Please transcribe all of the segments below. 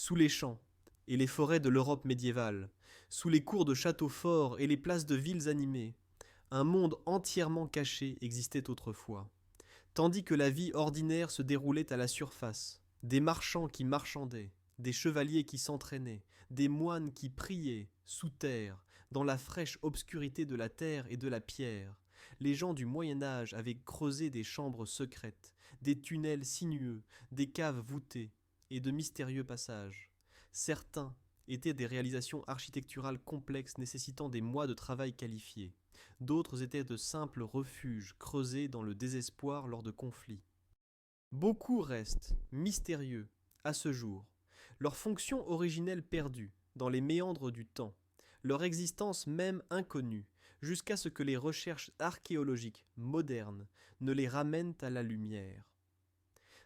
sous les champs et les forêts de l'Europe médiévale, sous les cours de châteaux forts et les places de villes animées, un monde entièrement caché existait autrefois, tandis que la vie ordinaire se déroulait à la surface, des marchands qui marchandaient, des chevaliers qui s'entraînaient, des moines qui priaient, sous terre, dans la fraîche obscurité de la terre et de la pierre. Les gens du Moyen Âge avaient creusé des chambres secrètes, des tunnels sinueux, des caves voûtées, et de mystérieux passages. Certains étaient des réalisations architecturales complexes nécessitant des mois de travail qualifié. D'autres étaient de simples refuges creusés dans le désespoir lors de conflits. Beaucoup restent mystérieux à ce jour, leur fonction originelle perdue dans les méandres du temps, leur existence même inconnue, jusqu'à ce que les recherches archéologiques modernes ne les ramènent à la lumière.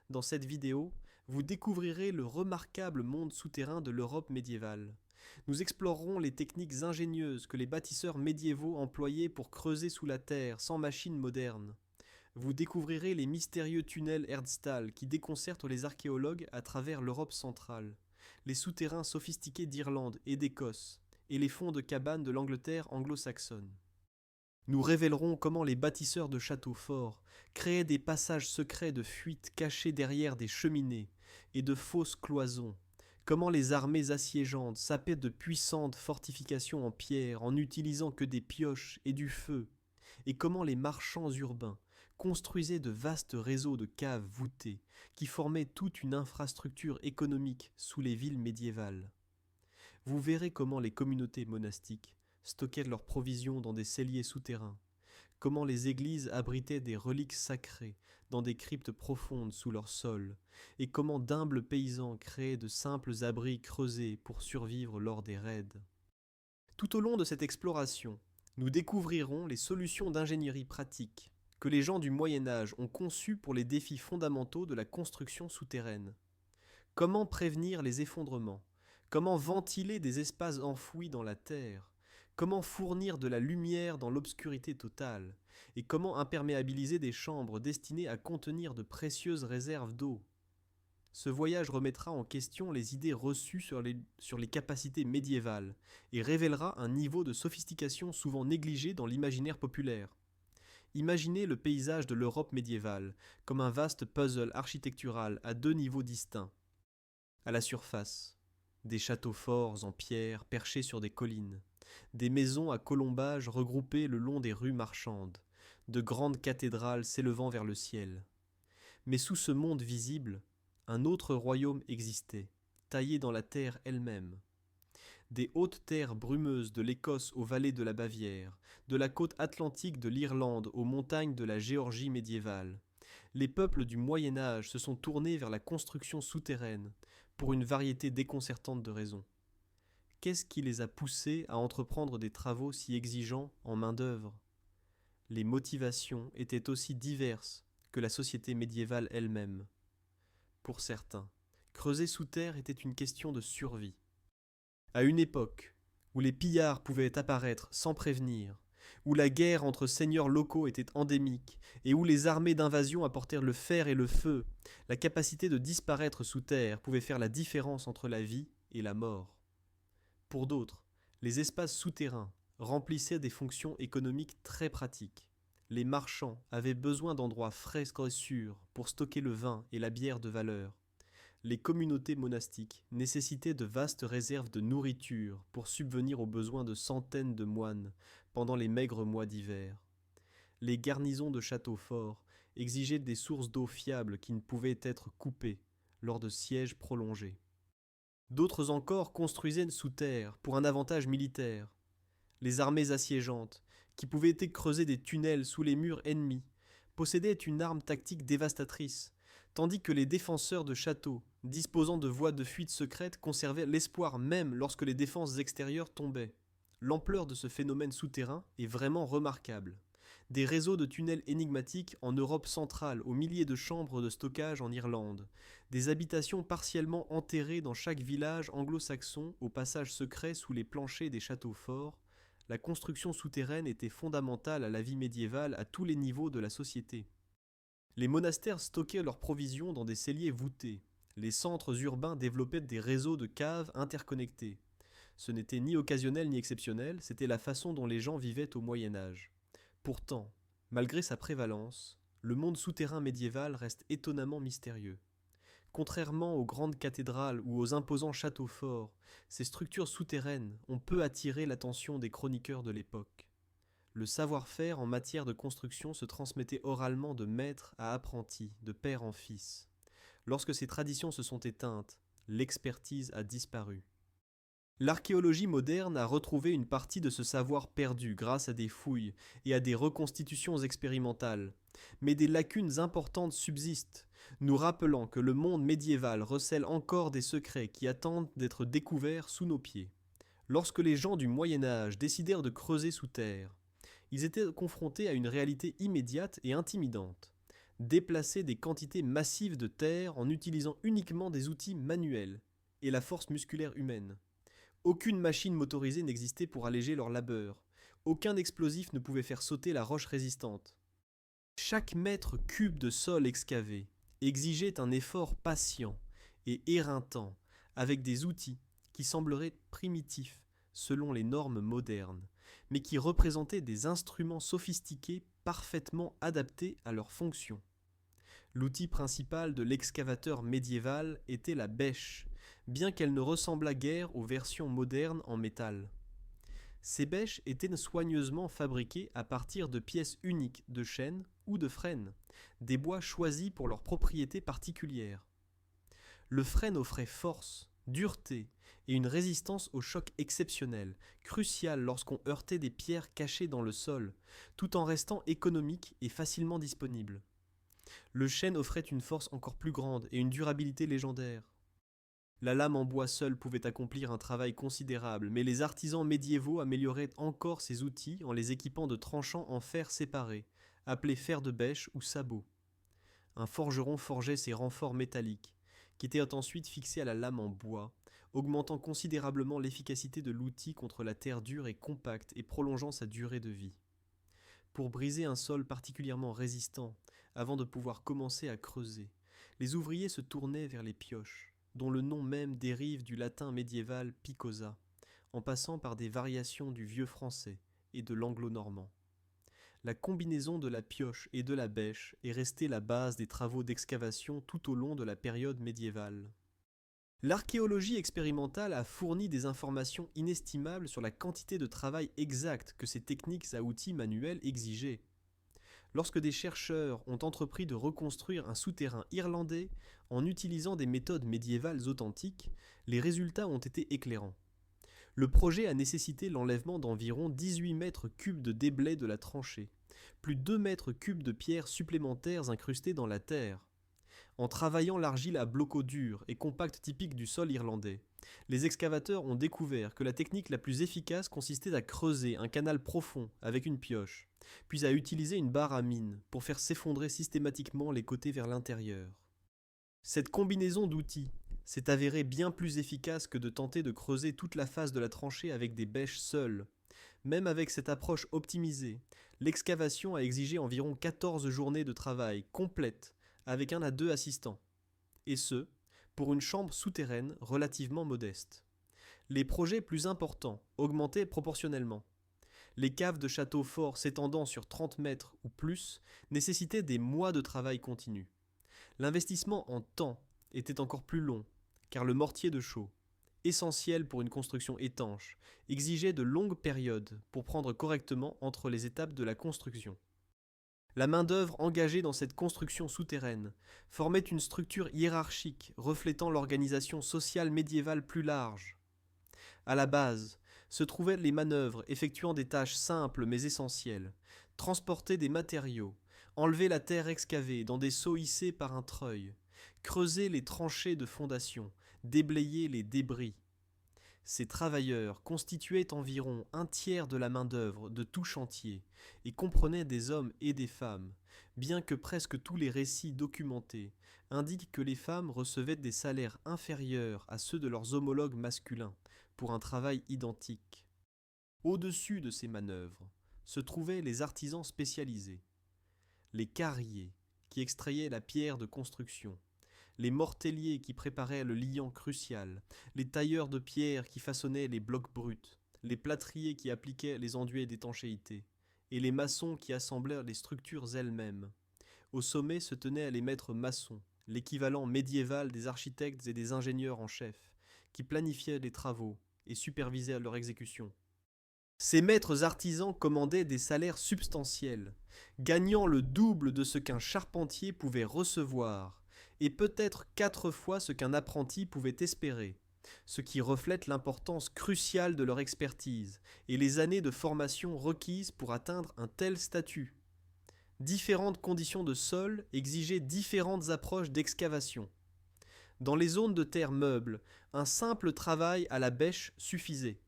Dans cette vidéo, vous découvrirez le remarquable monde souterrain de l'Europe médiévale. Nous explorerons les techniques ingénieuses que les bâtisseurs médiévaux employaient pour creuser sous la terre sans machines modernes. Vous découvrirez les mystérieux tunnels Erdstall qui déconcertent les archéologues à travers l'Europe centrale, les souterrains sophistiqués d'Irlande et d'Écosse, et les fonds de cabanes de l'Angleterre anglo-saxonne. Nous révélerons comment les bâtisseurs de châteaux forts créaient des passages secrets de fuite cachés derrière des cheminées et de fausses cloisons, comment les armées assiégeantes sapaient de puissantes fortifications en pierre en n'utilisant que des pioches et du feu, et comment les marchands urbains construisaient de vastes réseaux de caves voûtées qui formaient toute une infrastructure économique sous les villes médiévales. Vous verrez comment les communautés monastiques stockaient leurs provisions dans des celliers souterrains, comment les églises abritaient des reliques sacrées dans des cryptes profondes sous leur sol, et comment d'humbles paysans créaient de simples abris creusés pour survivre lors des raids. Tout au long de cette exploration, nous découvrirons les solutions d'ingénierie pratique que les gens du Moyen Âge ont conçues pour les défis fondamentaux de la construction souterraine. Comment prévenir les effondrements? Comment ventiler des espaces enfouis dans la terre? Comment fournir de la lumière dans l'obscurité totale? Et comment imperméabiliser des chambres destinées à contenir de précieuses réserves d'eau? Ce voyage remettra en question les idées reçues sur les capacités médiévales et révélera un niveau de sophistication souvent négligé dans l'imaginaire populaire. Imaginez le paysage de l'Europe médiévale comme un vaste puzzle architectural à deux niveaux distincts. À la surface, des châteaux forts en pierre perchés sur des collines, des maisons à colombages regroupées le long des rues marchandes, de grandes cathédrales s'élevant vers le ciel. Mais sous ce monde visible, un autre royaume existait, taillé dans la terre elle-même. Des hautes terres brumeuses de l'Écosse aux vallées de la Bavière, de la côte atlantique de l'Irlande aux montagnes de la Géorgie médiévale. Les peuples du Moyen Âge se sont tournés vers la construction souterraine, pour une variété déconcertante de raisons. Qu'est-ce qui les a poussés à entreprendre des travaux si exigeants en main-d'œuvre? Les motivations étaient aussi diverses que la société médiévale elle-même. Pour certains, creuser sous terre était une question de survie. À une époque où les pillards pouvaient apparaître sans prévenir, où la guerre entre seigneurs locaux était endémique et où les armées d'invasion apportèrent le fer et le feu, la capacité de disparaître sous terre pouvait faire la différence entre la vie et la mort. Pour d'autres, les espaces souterrains remplissaient des fonctions économiques très pratiques. Les marchands avaient besoin d'endroits frais et sûrs pour stocker le vin et la bière de valeur. Les communautés monastiques nécessitaient de vastes réserves de nourriture pour subvenir aux besoins de centaines de moines pendant les maigres mois d'hiver. Les garnisons de châteaux forts exigeaient des sources d'eau fiables qui ne pouvaient être coupées lors de sièges prolongés. D'autres encore construisaient sous terre pour un avantage militaire. Les armées assiégeantes, qui pouvaient creuser des tunnels sous les murs ennemis, possédaient une arme tactique dévastatrice, tandis que les défenseurs de châteaux, disposant de voies de fuite secrètes, conservaient l'espoir même lorsque les défenses extérieures tombaient. L'ampleur de ce phénomène souterrain est vraiment remarquable. Des réseaux de tunnels énigmatiques en Europe centrale aux milliers de chambres de stockage en Irlande, des habitations partiellement enterrées dans chaque village anglo-saxon aux passages secrets sous les planchers des châteaux forts, la construction souterraine était fondamentale à la vie médiévale à tous les niveaux de la société. Les monastères stockaient leurs provisions dans des celliers voûtés, Les centres urbains développaient des réseaux de caves interconnectés. Ce n'était ni occasionnel ni exceptionnel, c'était la façon dont les gens vivaient au Moyen Âge. Pourtant, malgré sa prévalence, le monde souterrain médiéval reste étonnamment mystérieux. Contrairement aux grandes cathédrales ou aux imposants châteaux forts, ces structures souterraines ont peu attiré l'attention des chroniqueurs de l'époque. Le savoir-faire en matière de construction se transmettait oralement de maître à apprenti, de père en fils. Lorsque ces traditions se sont éteintes, l'expertise a disparu. L'archéologie moderne a retrouvé une partie de ce savoir perdu grâce à des fouilles et à des reconstitutions expérimentales. Mais des lacunes importantes subsistent, nous rappelant que le monde médiéval recèle encore des secrets qui attendent d'être découverts sous nos pieds. Lorsque les gens du Moyen Âge décidèrent de creuser sous terre, ils étaient confrontés à une réalité immédiate et intimidante. Déplacer des quantités massives de terre en utilisant uniquement des outils manuels et la force musculaire humaine. Aucune machine motorisée n'existait pour alléger leur labeur. Aucun explosif ne pouvait faire sauter la roche résistante. Chaque mètre cube de sol excavé exigeait un effort patient et éreintant, avec des outils qui sembleraient primitifs selon les normes modernes, mais qui représentaient des instruments sophistiqués parfaitement adaptés à leur fonction. L'outil principal de l'excavateur médiéval était la bêche, bien qu'elle ne ressemblât guère aux versions modernes en métal. Ces bêches étaient soigneusement fabriquées à partir de pièces uniques de chêne ou de frêne, des bois choisis pour leurs propriétés particulières. Le frêne offrait force, dureté et une résistance au choc exceptionnelle, cruciale lorsqu'on heurtait des pierres cachées dans le sol, tout en restant économique et facilement disponible. Le chêne offrait une force encore plus grande et une durabilité légendaire. La lame en bois seule pouvait accomplir un travail considérable, mais les artisans médiévaux amélioraient encore ces outils en les équipant de tranchants en fer séparés, appelés fer de bêche ou sabots. Un forgeron forgeait ces renforts métalliques, qui étaient ensuite fixés à la lame en bois, augmentant considérablement l'efficacité de l'outil contre la terre dure et compacte et prolongeant sa durée de vie. Pour briser un sol particulièrement résistant, avant de pouvoir commencer à creuser, les ouvriers se tournaient vers les pioches, dont le nom même dérive du latin médiéval picosa, en passant par des variations du vieux français et de l'anglo-normand. La combinaison de la pioche et de la bêche est restée la base des travaux d'excavation tout au long de la période médiévale. L'archéologie expérimentale a fourni des informations inestimables sur la quantité de travail exact que ces techniques à outils manuels exigeaient. Lorsque des chercheurs ont entrepris de reconstruire un souterrain irlandais en utilisant des méthodes médiévales authentiques, les résultats ont été éclairants. Le projet a nécessité l'enlèvement d'environ 18 mètres cubes de déblais de la tranchée, plus 2 mètres cubes de pierres supplémentaires incrustées dans la terre. En travaillant l'argile à blocaux durs et compacts typiques du sol irlandais, les excavateurs ont découvert que la technique la plus efficace consistait à creuser un canal profond avec une pioche, puis à utiliser une barre à mine pour faire s'effondrer systématiquement les côtés vers l'intérieur. Cette combinaison d'outils s'est avérée bien plus efficace que de tenter de creuser toute la face de la tranchée avec des bêches seules. Même avec cette approche optimisée, l'excavation a exigé environ 14 journées de travail complètes avec 1 à 2 assistants, et ce, pour une chambre souterraine relativement modeste. Les projets plus importants augmentaient proportionnellement. Les caves de châteaux forts s'étendant sur 30 mètres ou plus nécessitaient des mois de travail continu. L'investissement en temps était encore plus long, car le mortier de chaux, essentiel pour une construction étanche, exigeait de longues périodes pour prendre correctement entre les étapes de la construction. La main-d'œuvre engagée dans cette construction souterraine formait une structure hiérarchique reflétant l'organisation sociale médiévale plus large. À la base se trouvaient les manœuvres effectuant des tâches simples mais essentielles, transporter des matériaux, enlever la terre excavée dans des seaux hissés par un treuil, creuser les tranchées de fondation, déblayer les débris. Ces travailleurs constituaient environ 1/3 de la main-d'œuvre de tout chantier et comprenaient des hommes et des femmes, bien que presque tous les récits documentés indiquent que les femmes recevaient des salaires inférieurs à ceux de leurs homologues masculins pour un travail identique. Au-dessus de ces manœuvres se trouvaient les artisans spécialisés, les carriers qui extrayaient la pierre de construction, les mortelliers qui préparaient le liant crucial, les tailleurs de pierre qui façonnaient les blocs bruts, les plâtriers qui appliquaient les enduits d'étanchéité, et les maçons qui assemblèrent les structures elles-mêmes. Au sommet se tenaient les maîtres maçons, l'équivalent médiéval des architectes et des ingénieurs en chef, qui planifiaient les travaux et supervisaient leur exécution. Ces maîtres artisans commandaient des salaires substantiels, gagnant le double de ce qu'un charpentier pouvait recevoir, et peut-être 4 fois ce qu'un apprenti pouvait espérer, ce qui reflète l'importance cruciale de leur expertise et les années de formation requises pour atteindre un tel statut. Différentes conditions de sol exigeaient différentes approches d'excavation. Dans les zones de terre meuble, un simple travail à la bêche suffisait,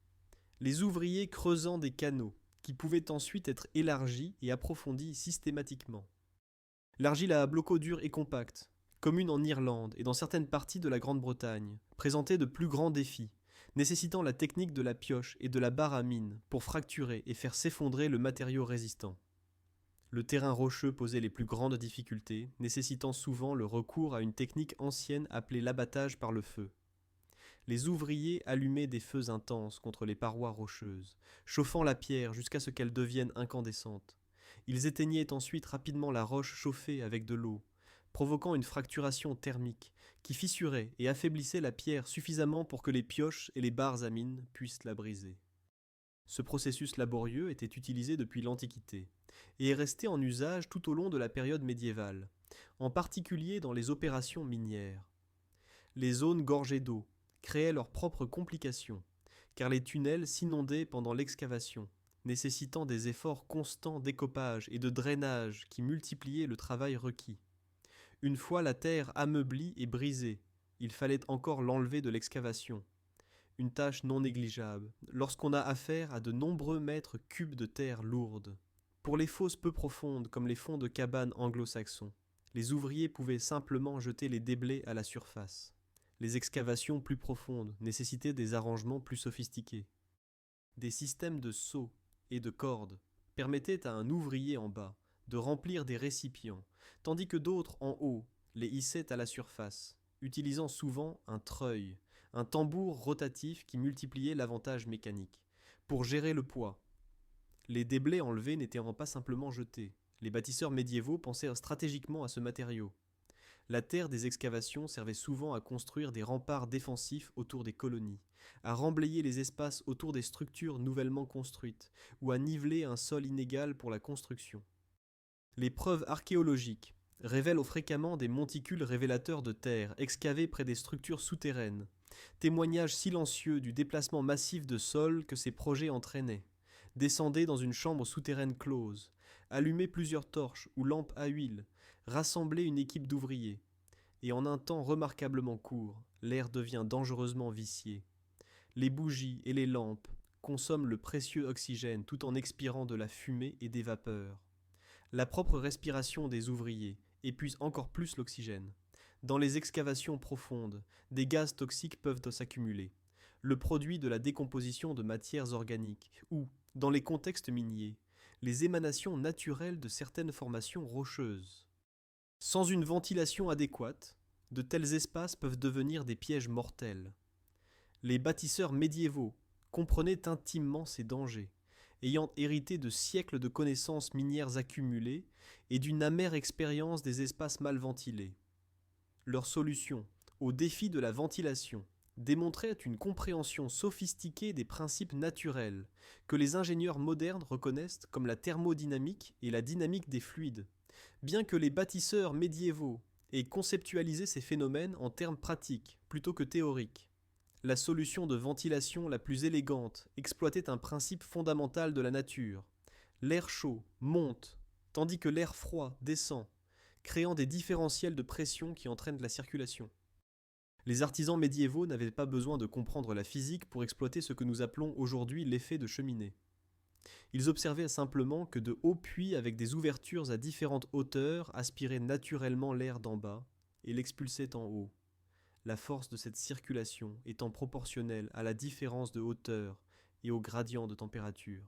les ouvriers creusant des canaux, qui pouvaient ensuite être élargis et approfondis systématiquement. L'argile à bloco dur et compacte, commune en Irlande et dans certaines parties de la Grande-Bretagne, présentait de plus grands défis, nécessitant la technique de la pioche et de la barre à mine pour fracturer et faire s'effondrer le matériau résistant. Le terrain rocheux posait les plus grandes difficultés, nécessitant souvent le recours à une technique ancienne appelée l'abattage par le feu. Les ouvriers allumaient des feux intenses contre les parois rocheuses, chauffant la pierre jusqu'à ce qu'elle devienne incandescente. Ils éteignaient ensuite rapidement la roche chauffée avec de l'eau, provoquant une fracturation thermique qui fissurait et affaiblissait la pierre suffisamment pour que les pioches et les barres à mine puissent la briser. Ce processus laborieux était utilisé depuis l'Antiquité et est resté en usage tout au long de la période médiévale, en particulier dans les opérations minières. Les zones gorgées d'eau créaient leurs propres complications, car les tunnels s'inondaient pendant l'excavation, nécessitant des efforts constants d'écopage et de drainage qui multipliaient le travail requis. Une fois la terre ameublie et brisée, il fallait encore l'enlever de l'excavation, une tâche non négligeable, lorsqu'on a affaire à de nombreux mètres cubes de terre lourde. Pour les fosses peu profondes comme les fonds de cabanes anglo-saxons, les ouvriers pouvaient simplement jeter les déblais à la surface. Les excavations plus profondes nécessitaient des arrangements plus sophistiqués. Des systèmes de seaux et de cordes permettaient à un ouvrier en bas de remplir des récipients, tandis que d'autres en haut les hissaient à la surface, utilisant souvent un treuil, un tambour rotatif qui multipliait l'avantage mécanique, pour gérer le poids. Les déblais enlevés n'étaient pas simplement jetés. Les bâtisseurs médiévaux pensèrent stratégiquement à ce matériau. La terre des excavations servait souvent à construire des remparts défensifs autour des colonies, à remblayer les espaces autour des structures nouvellement construites, ou à niveler un sol inégal pour la construction. Les preuves archéologiques révèlent fréquemment des monticules révélateurs de terre excavés près des structures souterraines, témoignage silencieux du déplacement massif de sol que ces projets entraînaient. Descendez dans une chambre souterraine close, allumez plusieurs torches ou lampes à huile, rassemblez une équipe d'ouvriers. Et en un temps remarquablement court, l'air devient dangereusement vicié. Les bougies et les lampes consomment le précieux oxygène tout en expirant de la fumée et des vapeurs. La propre respiration des ouvriers épuise encore plus l'oxygène. Dans les excavations profondes, des gaz toxiques peuvent s'accumuler, le produit de la décomposition de matières organiques, ou, dans les contextes miniers, les émanations naturelles de certaines formations rocheuses. Sans une ventilation adéquate, de tels espaces peuvent devenir des pièges mortels. Les bâtisseurs médiévaux comprenaient intimement ces dangers, ayant hérité de siècles de connaissances minières accumulées et d'une amère expérience des espaces mal ventilés. Leur solution au défi de la ventilation démontrait une compréhension sophistiquée des principes naturels que les ingénieurs modernes reconnaissent comme la thermodynamique et la dynamique des fluides, bien que les bâtisseurs médiévaux aient conceptualisé ces phénomènes en termes pratiques plutôt que théoriques. La solution de ventilation la plus élégante exploitait un principe fondamental de la nature. L'air chaud monte, tandis que l'air froid descend, créant des différentiels de pression qui entraînent la circulation. Les artisans médiévaux n'avaient pas besoin de comprendre la physique pour exploiter ce que nous appelons aujourd'hui l'effet de cheminée. Ils observaient simplement que de hauts puits avec des ouvertures à différentes hauteurs aspiraient naturellement l'air d'en bas et l'expulsaient en haut, la force de cette circulation étant proportionnelle à la différence de hauteur et au gradient de température.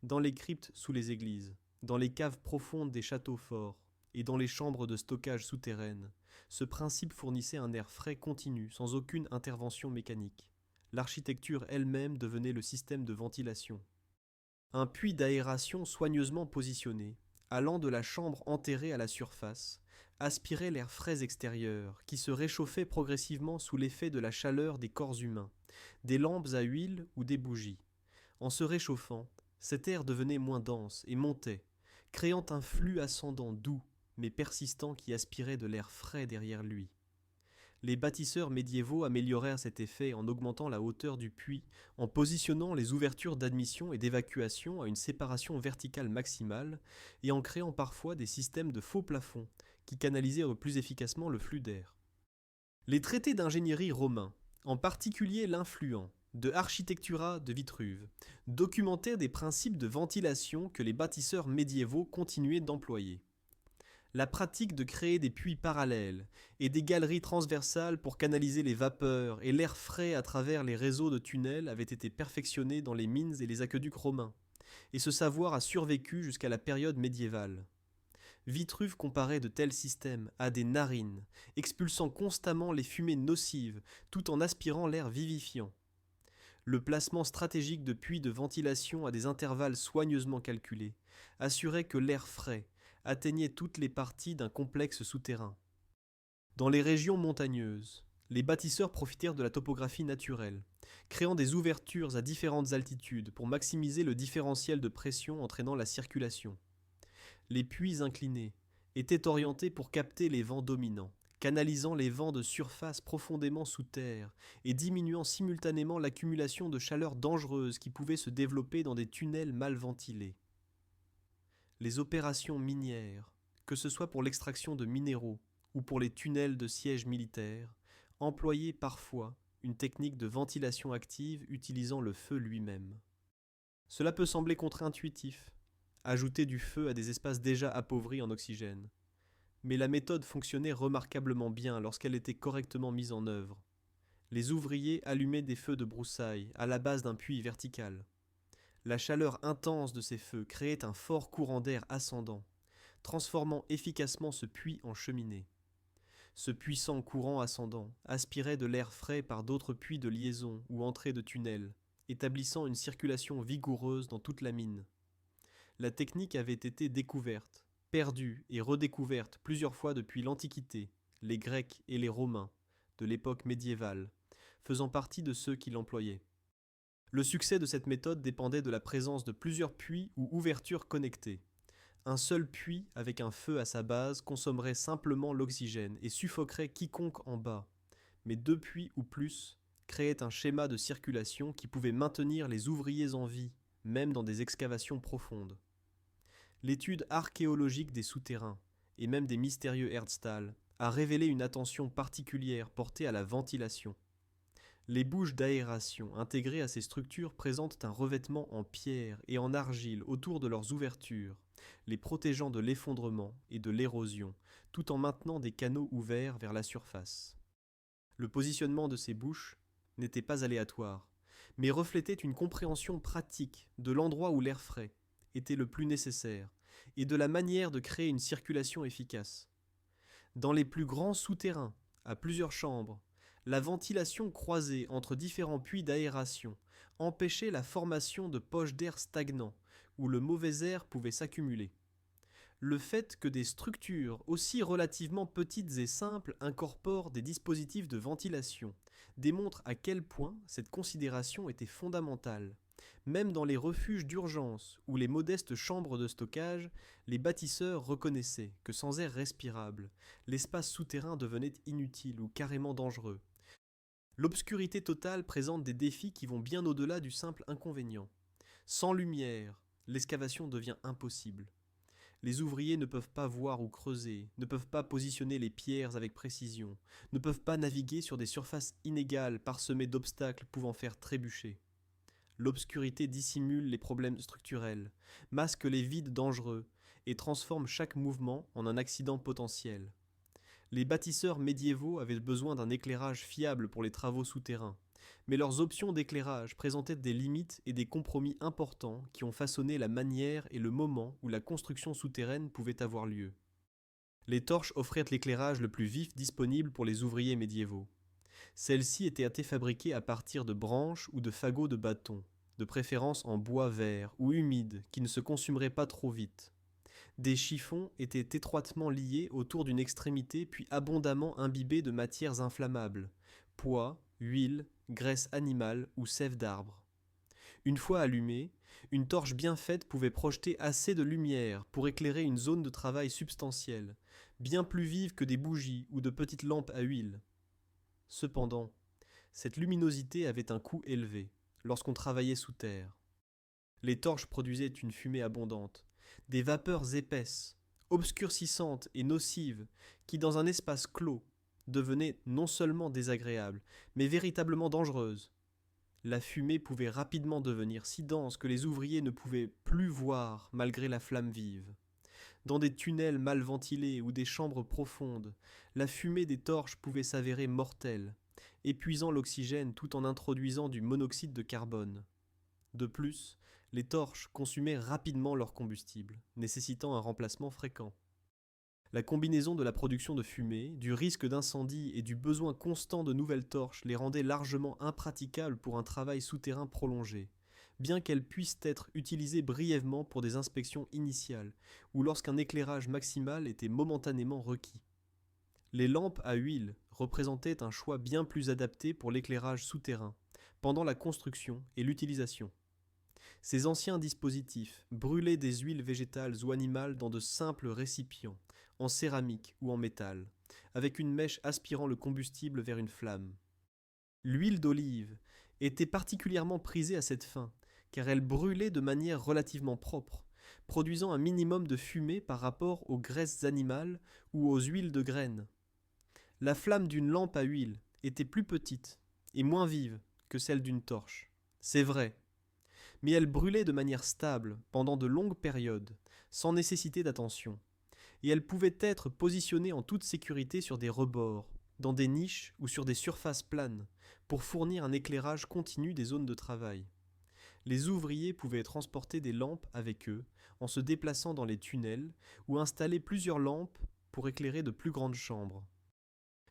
Dans les cryptes sous les églises, dans les caves profondes des châteaux forts, et dans les chambres de stockage souterraines, ce principe fournissait un air frais continu sans aucune intervention mécanique. L'architecture elle-même devenait le système de ventilation. Un puits d'aération soigneusement positionné, allant de la chambre enterrée à la surface, aspirait l'air frais extérieur qui se réchauffait progressivement sous l'effet de la chaleur des corps humains, des lampes à huile ou des bougies. En se réchauffant, cet air devenait moins dense et montait, créant un flux ascendant doux mais persistant qui aspirait de l'air frais derrière lui. Les bâtisseurs médiévaux améliorèrent cet effet en augmentant la hauteur du puits, en positionnant les ouvertures d'admission et d'évacuation à une séparation verticale maximale et en créant parfois des systèmes de faux plafonds qui canalisaient plus efficacement le flux d'air. Les traités d'ingénierie romains, en particulier l'influent de Architectura de Vitruve, documentaient des principes de ventilation que les bâtisseurs médiévaux continuaient d'employer. La pratique de créer des puits parallèles et des galeries transversales pour canaliser les vapeurs et l'air frais à travers les réseaux de tunnels avait été perfectionnée dans les mines et les aqueducs romains, et ce savoir a survécu jusqu'à la période médiévale. Vitruve comparait de tels systèmes à des narines, expulsant constamment les fumées nocives tout en aspirant l'air vivifiant. Le placement stratégique de puits de ventilation à des intervalles soigneusement calculés assurait que l'air frais atteignait toutes les parties d'un complexe souterrain. Dans les régions montagneuses, les bâtisseurs profitèrent de la topographie naturelle, créant des ouvertures à différentes altitudes pour maximiser le différentiel de pression entraînant la circulation. Les puits inclinés étaient orientés pour capter les vents dominants, canalisant les vents de surface profondément sous terre et diminuant simultanément l'accumulation de chaleur dangereuse qui pouvait se développer dans des tunnels mal ventilés. Les opérations minières, que ce soit pour l'extraction de minéraux ou pour les tunnels de sièges militaires, employaient parfois une technique de ventilation active utilisant le feu lui-même. Cela peut sembler contre-intuitif, ajouter du feu à des espaces déjà appauvris en oxygène, mais la méthode fonctionnait remarquablement bien lorsqu'elle était correctement mise en œuvre. Les ouvriers allumaient des feux de broussailles à la base d'un puits vertical. La chaleur intense de ces feux créait un fort courant d'air ascendant, transformant efficacement ce puits en cheminée. Ce puissant courant ascendant aspirait de l'air frais par d'autres puits de liaison ou entrées de tunnels, établissant une circulation vigoureuse dans toute la mine. La technique avait été découverte, perdue et redécouverte plusieurs fois depuis l'Antiquité, les Grecs et les Romains, de l'époque médiévale, faisant partie de ceux qui l'employaient. Le succès de cette méthode dépendait de la présence de plusieurs puits ou ouvertures connectées. Un seul puits avec un feu à sa base consommerait simplement l'oxygène et suffoquerait quiconque en bas, mais deux puits ou plus créaient un schéma de circulation qui pouvait maintenir les ouvriers en vie, même dans des excavations profondes. L'étude archéologique des souterrains, et même des mystérieux Erdstalls, a révélé une attention particulière portée à la ventilation. Les bouches d'aération intégrées à ces structures présentent un revêtement en pierre et en argile autour de leurs ouvertures, les protégeant de l'effondrement et de l'érosion, tout en maintenant des canaux ouverts vers la surface. Le positionnement de ces bouches n'était pas aléatoire, mais reflétait une compréhension pratique de l'endroit où l'air frais était le plus nécessaire et de la manière de créer une circulation efficace. Dans les plus grands souterrains, à plusieurs chambres, la ventilation croisée entre différents puits d'aération empêchait la formation de poches d'air stagnants où le mauvais air pouvait s'accumuler. Le fait que des structures aussi relativement petites et simples incorporent des dispositifs de ventilation démontre à quel point cette considération était fondamentale. Même dans les refuges d'urgence ou les modestes chambres de stockage, les bâtisseurs reconnaissaient que sans air respirable, l'espace souterrain devenait inutile ou carrément dangereux. L'obscurité totale présente des défis qui vont bien au-delà du simple inconvénient. Sans lumière, l'excavation devient impossible. Les ouvriers ne peuvent pas voir ou creuser, ne peuvent pas positionner les pierres avec précision, ne peuvent pas naviguer sur des surfaces inégales parsemées d'obstacles pouvant faire trébucher. L'obscurité dissimule les problèmes structurels, masque les vides dangereux et transforme chaque mouvement en un accident potentiel. Les bâtisseurs médiévaux avaient besoin d'un éclairage fiable pour les travaux souterrains, mais leurs options d'éclairage présentaient des limites et des compromis importants qui ont façonné la manière et le moment où la construction souterraine pouvait avoir lieu. Les torches offraient l'éclairage le plus vif disponible pour les ouvriers médiévaux. Celles-ci étaient fabriquées à partir de branches ou de fagots de bâton, de préférence en bois vert ou humide qui ne se consumeraient pas trop vite. Des chiffons étaient étroitement liés autour d'une extrémité puis abondamment imbibés de matières inflammables, pois, huile, graisse animale ou sève d'arbre. Une fois allumée, une torche bien faite pouvait projeter assez de lumière pour éclairer une zone de travail substantielle, bien plus vive que des bougies ou de petites lampes à huile. Cependant, cette luminosité avait un coût élevé lorsqu'on travaillait sous terre. Les torches produisaient une fumée abondante, des vapeurs épaisses, obscurcissantes et nocives qui, dans un espace clos, devenaient non seulement désagréables, mais véritablement dangereuses. La fumée pouvait rapidement devenir si dense que les ouvriers ne pouvaient plus voir malgré la flamme vive. Dans des tunnels mal ventilés ou des chambres profondes, la fumée des torches pouvait s'avérer mortelle, épuisant l'oxygène tout en introduisant du monoxyde de carbone. De plus, les torches consumaient rapidement leur combustible, nécessitant un remplacement fréquent. La combinaison de la production de fumée, du risque d'incendie et du besoin constant de nouvelles torches les rendait largement impraticables pour un travail souterrain prolongé, bien qu'elles puissent être utilisées brièvement pour des inspections initiales ou lorsqu'un éclairage maximal était momentanément requis. Les lampes à huile représentaient un choix bien plus adapté pour l'éclairage souterrain, pendant la construction et l'utilisation. Ces anciens dispositifs brûlaient des huiles végétales ou animales dans de simples récipients, en céramique ou en métal, avec une mèche aspirant le combustible vers une flamme. L'huile d'olive était particulièrement prisée à cette fin, car elle brûlait de manière relativement propre, produisant un minimum de fumée par rapport aux graisses animales ou aux huiles de graines. La flamme d'une lampe à huile était plus petite et moins vive que celle d'une torche. C'est vrai, mais elle brûlait de manière stable pendant de longues périodes, sans nécessiter d'attention, et elle pouvait être positionnée en toute sécurité sur des rebords, dans des niches ou sur des surfaces planes, pour fournir un éclairage continu des zones de travail. Les ouvriers pouvaient transporter des lampes avec eux, en se déplaçant dans les tunnels, ou installer plusieurs lampes pour éclairer de plus grandes chambres.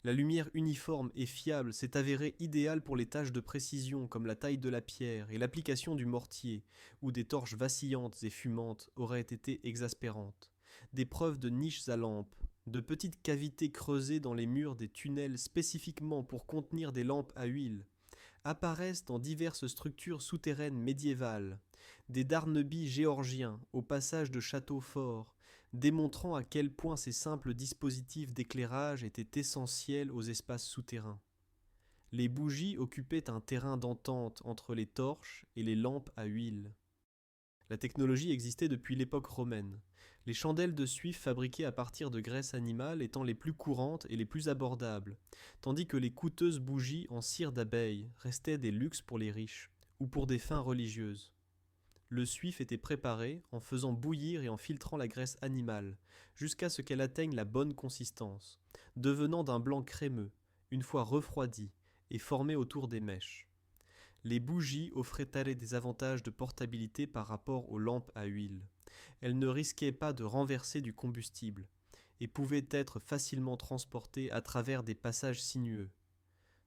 La lumière uniforme et fiable s'est avérée idéale pour les tâches de précision comme la taille de la pierre et l'application du mortier, où des torches vacillantes et fumantes auraient été exaspérantes. Des preuves de niches à lampes, de petites cavités creusées dans les murs des tunnels spécifiquement pour contenir des lampes à huile, apparaissent dans diverses structures souterraines médiévales, des darnebis géorgiens au passage de châteaux forts, démontrant à quel point ces simples dispositifs d'éclairage étaient essentiels aux espaces souterrains. Les bougies occupaient un terrain d'entente entre les torches et les lampes à huile. La technologie existait depuis l'époque romaine, les chandelles de suif fabriquées à partir de graisse animale étant les plus courantes et les plus abordables, tandis que les coûteuses bougies en cire d'abeille restaient des luxes pour les riches ou pour des fins religieuses. Le suif était préparé en faisant bouillir et en filtrant la graisse animale, jusqu'à ce qu'elle atteigne la bonne consistance, devenant d'un blanc crémeux, une fois refroidie et formée autour des mèches. Les bougies offraient des avantages de portabilité par rapport aux lampes à huile. Elles ne risquaient pas de renverser du combustible et pouvaient être facilement transportées à travers des passages sinueux.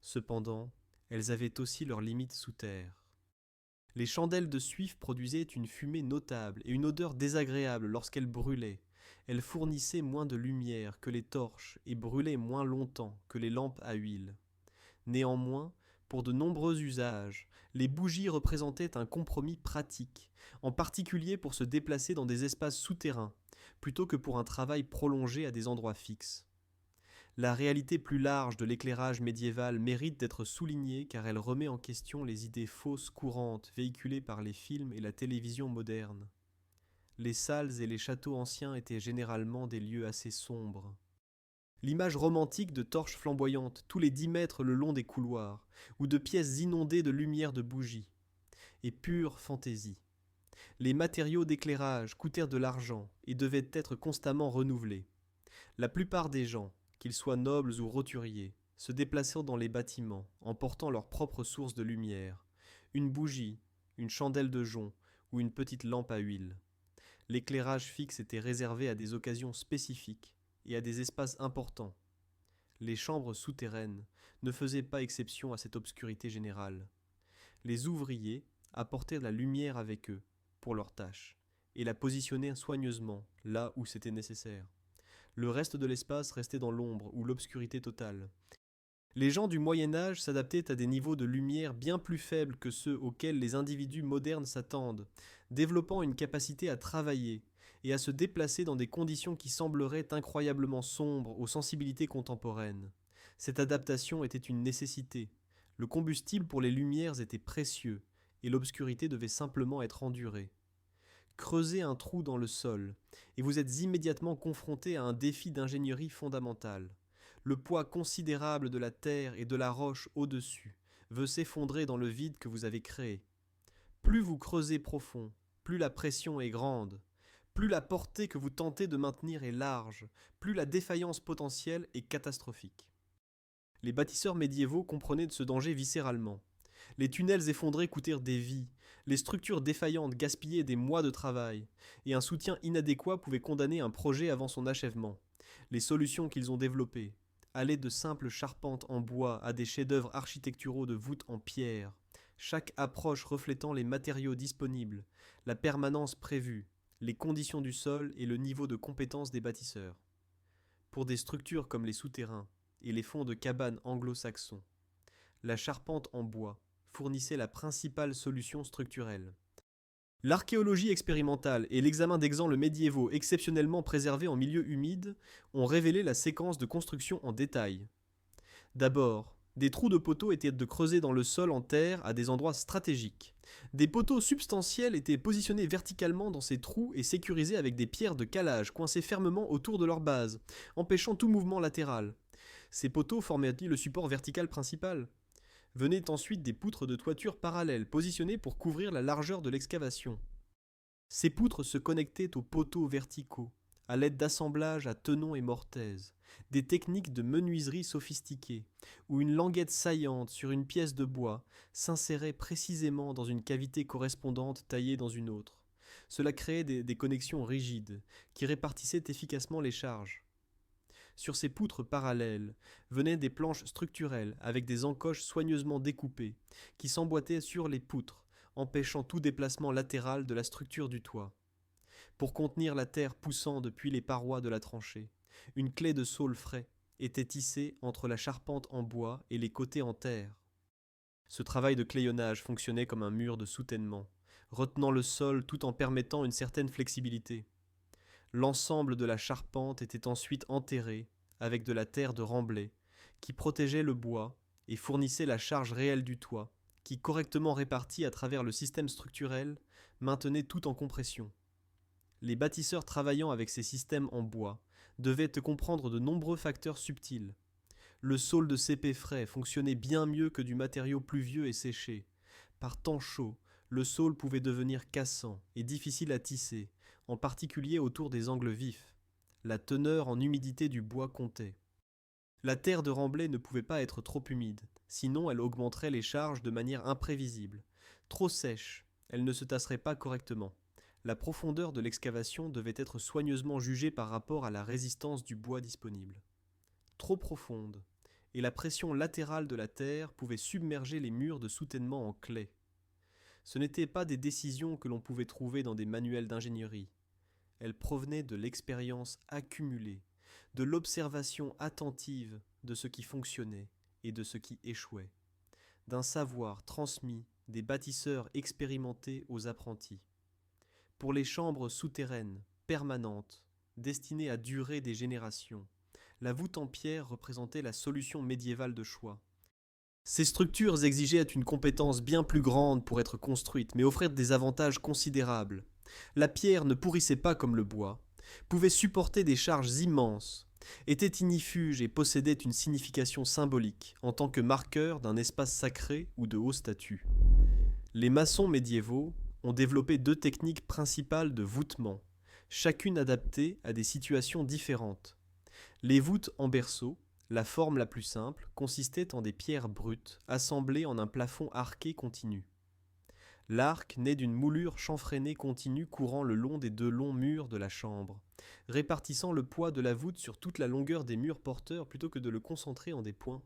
Cependant, elles avaient aussi leurs limites sous terre. Les chandelles de suif produisaient une fumée notable et une odeur désagréable lorsqu'elles brûlaient. Elles fournissaient moins de lumière que les torches et brûlaient moins longtemps que les lampes à huile. Néanmoins, pour de nombreux usages, les bougies représentaient un compromis pratique, en particulier pour se déplacer dans des espaces souterrains, plutôt que pour un travail prolongé à des endroits fixes. La réalité plus large de l'éclairage médiéval mérite d'être soulignée car elle remet en question les idées fausses courantes véhiculées par les films et la télévision moderne. Les salles et les châteaux anciens étaient généralement des lieux assez sombres. L'image romantique de torches flamboyantes tous les 10 mètres le long des couloirs, ou de pièces inondées de lumière de bougies, est pure fantaisie. Les matériaux d'éclairage coûtèrent de l'argent et devaient être constamment renouvelés. La plupart des gens, qu'ils soient nobles ou roturiers, se déplaçaient dans les bâtiments, en portant leur propre source de lumière, une bougie, une chandelle de jonc ou une petite lampe à huile. L'éclairage fixe était réservé à des occasions spécifiques et à des espaces importants. Les chambres souterraines ne faisaient pas exception à cette obscurité générale. Les ouvriers apportaient de la lumière avec eux pour leurs tâches et la positionnaient soigneusement là où c'était nécessaire. Le reste de l'espace restait dans l'ombre ou l'obscurité totale. Les gens du Moyen Âge s'adaptaient à des niveaux de lumière bien plus faibles que ceux auxquels les individus modernes s'attendent, développant une capacité à travailler et à se déplacer dans des conditions qui sembleraient incroyablement sombres aux sensibilités contemporaines. Cette adaptation était une nécessité. Le combustible pour les lumières était précieux, et l'obscurité devait simplement être endurée. Creusez un trou dans le sol, et vous êtes immédiatement confronté à un défi d'ingénierie fondamentale. Le poids considérable de la terre et de la roche au-dessus veut s'effondrer dans le vide que vous avez créé. Plus vous creusez profond, plus la pression est grande, plus la portée que vous tentez de maintenir est large, plus la défaillance potentielle est catastrophique. Les bâtisseurs médiévaux comprenaient de ce danger viscéralement. Les tunnels effondrés coûtèrent des vies, les structures défaillantes gaspillaient des mois de travail, et un soutien inadéquat pouvait condamner un projet avant son achèvement. Les solutions qu'ils ont développées allaient de simples charpentes en bois à des chefs-d'œuvre architecturaux de voûtes en pierre, chaque approche reflétant les matériaux disponibles, la permanence prévue, les conditions du sol et le niveau de compétence des bâtisseurs. Pour des structures comme les souterrains et les fonds de cabanes anglo-saxons, la charpente en bois fournissait la principale solution structurelle. L'archéologie expérimentale et l'examen d'exemples médiévaux exceptionnellement préservés en milieu humide ont révélé la séquence de construction en détail. D'abord, des trous de poteaux étaient creusés dans le sol en terre à des endroits stratégiques. Des poteaux substantiels étaient positionnés verticalement dans ces trous et sécurisés avec des pierres de calage coincées fermement autour de leur base, empêchant tout mouvement latéral. Ces poteaux formaient le support vertical principal. Venaient ensuite des poutres de toiture parallèles positionnées pour couvrir la largeur de l'excavation. Ces poutres se connectaient aux poteaux verticaux, à l'aide d'assemblages à tenons et mortaises, des techniques de menuiserie sophistiquées, où une languette saillante sur une pièce de bois s'insérait précisément dans une cavité correspondante taillée dans une autre. Cela créait des connexions rigides, qui répartissaient efficacement les charges. Sur ces poutres parallèles venaient des planches structurelles avec des encoches soigneusement découpées, qui s'emboîtaient sur les poutres, empêchant tout déplacement latéral de la structure du toit. Pour contenir la terre poussant depuis les parois de la tranchée, une clé de saule frais était tissée entre la charpente en bois et les côtés en terre. Ce travail de clayonnage fonctionnait comme un mur de soutènement, retenant le sol tout en permettant une certaine flexibilité. L'ensemble de la charpente était ensuite enterré avec de la terre de remblai qui protégeait le bois et fournissait la charge réelle du toit, qui, correctement répartie à travers le système structurel, maintenait tout en compression. Les bâtisseurs travaillant avec ces systèmes en bois devaient comprendre de nombreux facteurs subtils. Le saule de cépé frais fonctionnait bien mieux que du matériau pluvieux et séché. Par temps chaud, le saule pouvait devenir cassant et difficile à tisser, en particulier autour des angles vifs. La teneur en humidité du bois comptait. La terre de remblai ne pouvait pas être trop humide, sinon elle augmenterait les charges de manière imprévisible. Trop sèche, elle ne se tasserait pas correctement. La profondeur de l'excavation devait être soigneusement jugée par rapport à la résistance du bois disponible. Trop profonde, et la pression latérale de la terre pouvait submerger les murs de soutènement en claie. Ce n'étaient pas des décisions que l'on pouvait trouver dans des manuels d'ingénierie. Elles provenaient de l'expérience accumulée, de l'observation attentive de ce qui fonctionnait et de ce qui échouait, d'un savoir transmis des bâtisseurs expérimentés aux apprentis. Pour les chambres souterraines, permanentes, destinées à durer des générations, la voûte en pierre représentait la solution médiévale de choix. Ces structures exigeaient une compétence bien plus grande pour être construites, mais offraient des avantages considérables. La pierre ne pourrissait pas comme le bois, pouvait supporter des charges immenses, était ignifuge et possédait une signification symbolique en tant que marqueur d'un espace sacré ou de haut statut. Les maçons médiévaux ont développé deux techniques principales de voûtement, chacune adaptée à des situations différentes. Les voûtes en berceau, la forme la plus simple, consistait en des pierres brutes assemblées en un plafond arqué continu. L'arc naît d'une moulure chanfreinée continue courant le long des deux longs murs de la chambre, répartissant le poids de la voûte sur toute la longueur des murs porteurs plutôt que de le concentrer en des points.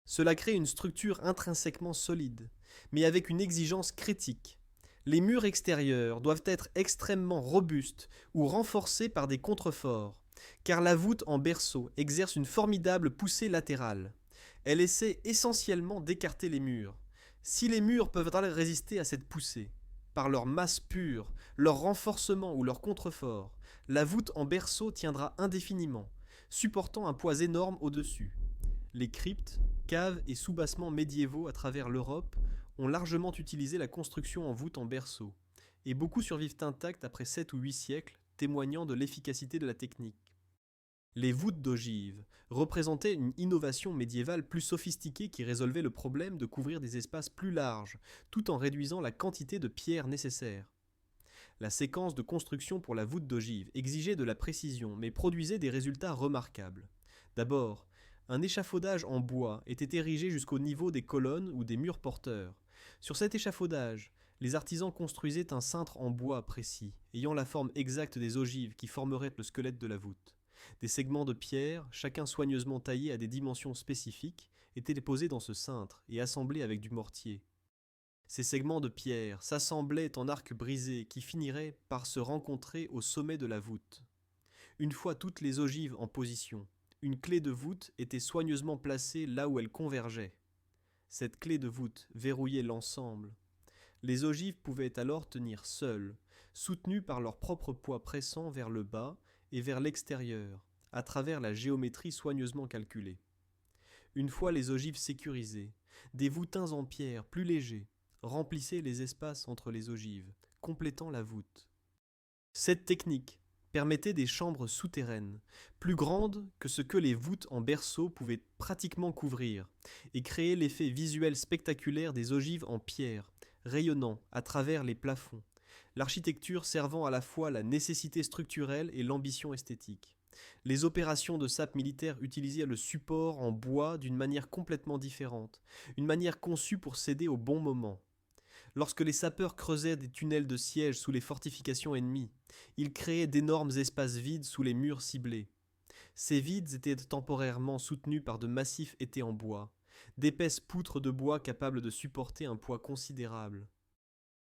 Cela crée une structure intrinsèquement solide, mais avec une exigence critique. Les murs extérieurs doivent être extrêmement robustes ou renforcés par des contreforts, car la voûte en berceau exerce une formidable poussée latérale. Elle essaie essentiellement d'écarter les murs. Si les murs peuvent résister à cette poussée, par leur masse pure, leur renforcement ou leur contrefort, la voûte en berceau tiendra indéfiniment, supportant un poids énorme au-dessus. Les cryptes, caves et soubassements médiévaux à travers l'Europe ont largement utilisé la construction en voûte en berceau, et beaucoup survivent intacts après 7 ou 8 siècles, témoignant de l'efficacité de la technique. Les voûtes d'ogives représentaient une innovation médiévale plus sophistiquée qui résolvait le problème de couvrir des espaces plus larges, tout en réduisant la quantité de pierres nécessaires. La séquence de construction pour la voûte d'ogive exigeait de la précision, mais produisait des résultats remarquables. D'abord, un échafaudage en bois était érigé jusqu'au niveau des colonnes ou des murs porteurs. Sur cet échafaudage, les artisans construisaient un cintre en bois précis, ayant la forme exacte des ogives qui formeraient le squelette de la voûte. Des segments de pierre, chacun soigneusement taillé à des dimensions spécifiques, étaient posés dans ce cintre et assemblés avec du mortier. Ces segments de pierre s'assemblaient en arcs brisés qui finiraient par se rencontrer au sommet de la voûte. Une fois toutes les ogives en position, une clé de voûte était soigneusement placée là où elle convergeait. Cette clé de voûte verrouillait l'ensemble. Les ogives pouvaient alors tenir seules, soutenues par leur propre poids pressant vers le bas et vers l'extérieur, à travers la géométrie soigneusement calculée. Une fois les ogives sécurisées, des voûtins en pierre plus légers remplissaient les espaces entre les ogives, complétant la voûte. Cette technique permettait des chambres souterraines, plus grandes que ce que les voûtes en berceau pouvaient pratiquement couvrir, et créer l'effet visuel spectaculaire des ogives en pierre, rayonnant à travers les plafonds, l'architecture servant à la fois la nécessité structurelle et l'ambition esthétique. Les opérations de sape militaire utilisaient le support en bois d'une manière complètement différente, une manière conçue pour céder au bon moment. Lorsque les sapeurs creusaient des tunnels de siège sous les fortifications ennemies, ils créaient d'énormes espaces vides sous les murs ciblés. Ces vides étaient temporairement soutenus par de massifs étais en bois, d'épaisses poutres de bois capables de supporter un poids considérable.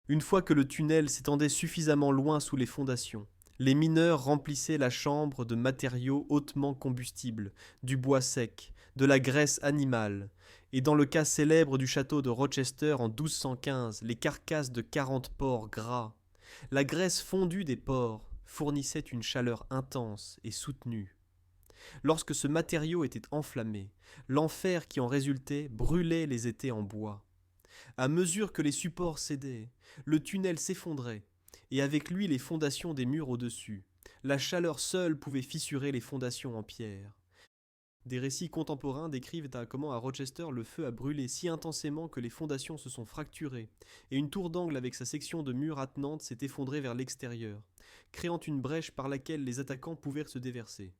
Une fois que le tunnel s'étendait suffisamment loin sous les fondations, les mineurs remplissaient la chambre de matériaux hautement combustibles, du bois sec, de la graisse animale, et dans le cas célèbre du château de Rochester en 1215, les carcasses de 40 porcs gras. La graisse fondue des porcs fournissait une chaleur intense et soutenue. Lorsque ce matériau était enflammé, l'enfer qui en résultait brûlait les étais en bois. À mesure que les supports cédaient, le tunnel s'effondrait, et avec lui les fondations des murs au-dessus. La chaleur seule pouvait fissurer les fondations en pierre. Des récits contemporains décrivent comment à Rochester le feu a brûlé si intensément que les fondations se sont fracturées, et une tour d'angle avec sa section de mur attenante s'est effondrée vers l'extérieur, créant une brèche par laquelle les attaquants pouvaient se déverser.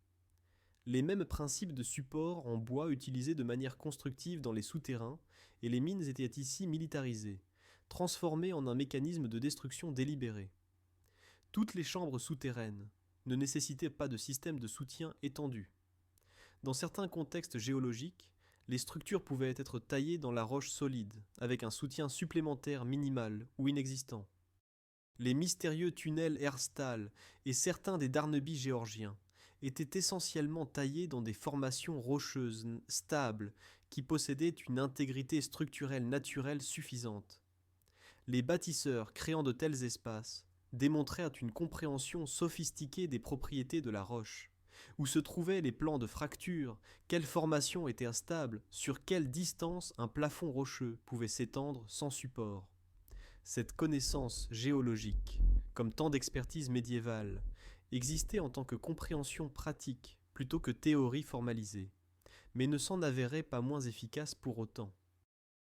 Les mêmes principes de support en bois utilisés de manière constructive dans les souterrains, et les mines étaient ici militarisées, transformées en un mécanisme de destruction délibéré. Toutes les chambres souterraines ne nécessitaient pas de système de soutien étendu. Dans certains contextes géologiques, les structures pouvaient être taillées dans la roche solide, avec un soutien supplémentaire minimal ou inexistant. Les mystérieux tunnels Herstal et certains des Darneby géorgiens étaient essentiellement taillés dans des formations rocheuses stables qui possédaient une intégrité structurelle naturelle suffisante. Les bâtisseurs créant de tels espaces démontrèrent une compréhension sophistiquée des propriétés de la roche, où se trouvaient les plans de fracture, quelle formation était instable, sur quelle distance un plafond rocheux pouvait s'étendre sans support. Cette connaissance géologique, comme tant d'expertise médiévale, existait en tant que compréhension pratique plutôt que théorie formalisée, mais ne s'en avérait pas moins efficace pour autant.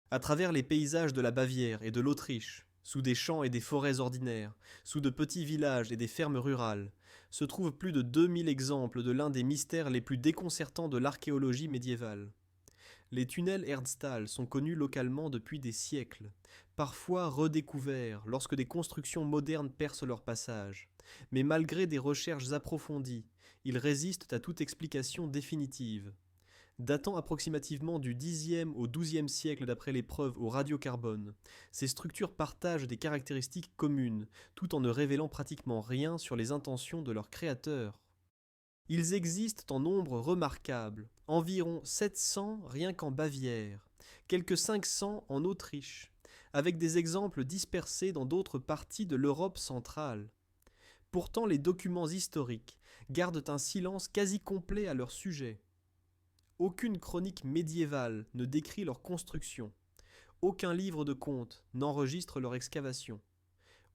À travers les paysages de la Bavière et de l'Autriche, sous des champs et des forêts ordinaires, sous de petits villages et des fermes rurales, se trouvent plus de 2000 exemples de l'un des mystères les plus déconcertants de l'archéologie médiévale. Les tunnels Erdstall sont connus localement depuis des siècles, parfois redécouverts lorsque des constructions modernes percent leur passage. Mais malgré des recherches approfondies, ils résistent à toute explication définitive. Datant approximativement du Xe au XIIe siècle d'après les preuves au radiocarbone, ces structures partagent des caractéristiques communes, tout en ne révélant pratiquement rien sur les intentions de leurs créateurs. Ils existent en nombre remarquable, environ 700 rien qu'en Bavière, quelques 500 en Autriche, avec des exemples dispersés dans d'autres parties de l'Europe centrale. Pourtant, les documents historiques gardent un silence quasi complet à leur sujet. Aucune chronique médiévale ne décrit leur construction. Aucun livre de contes n'enregistre leur excavation.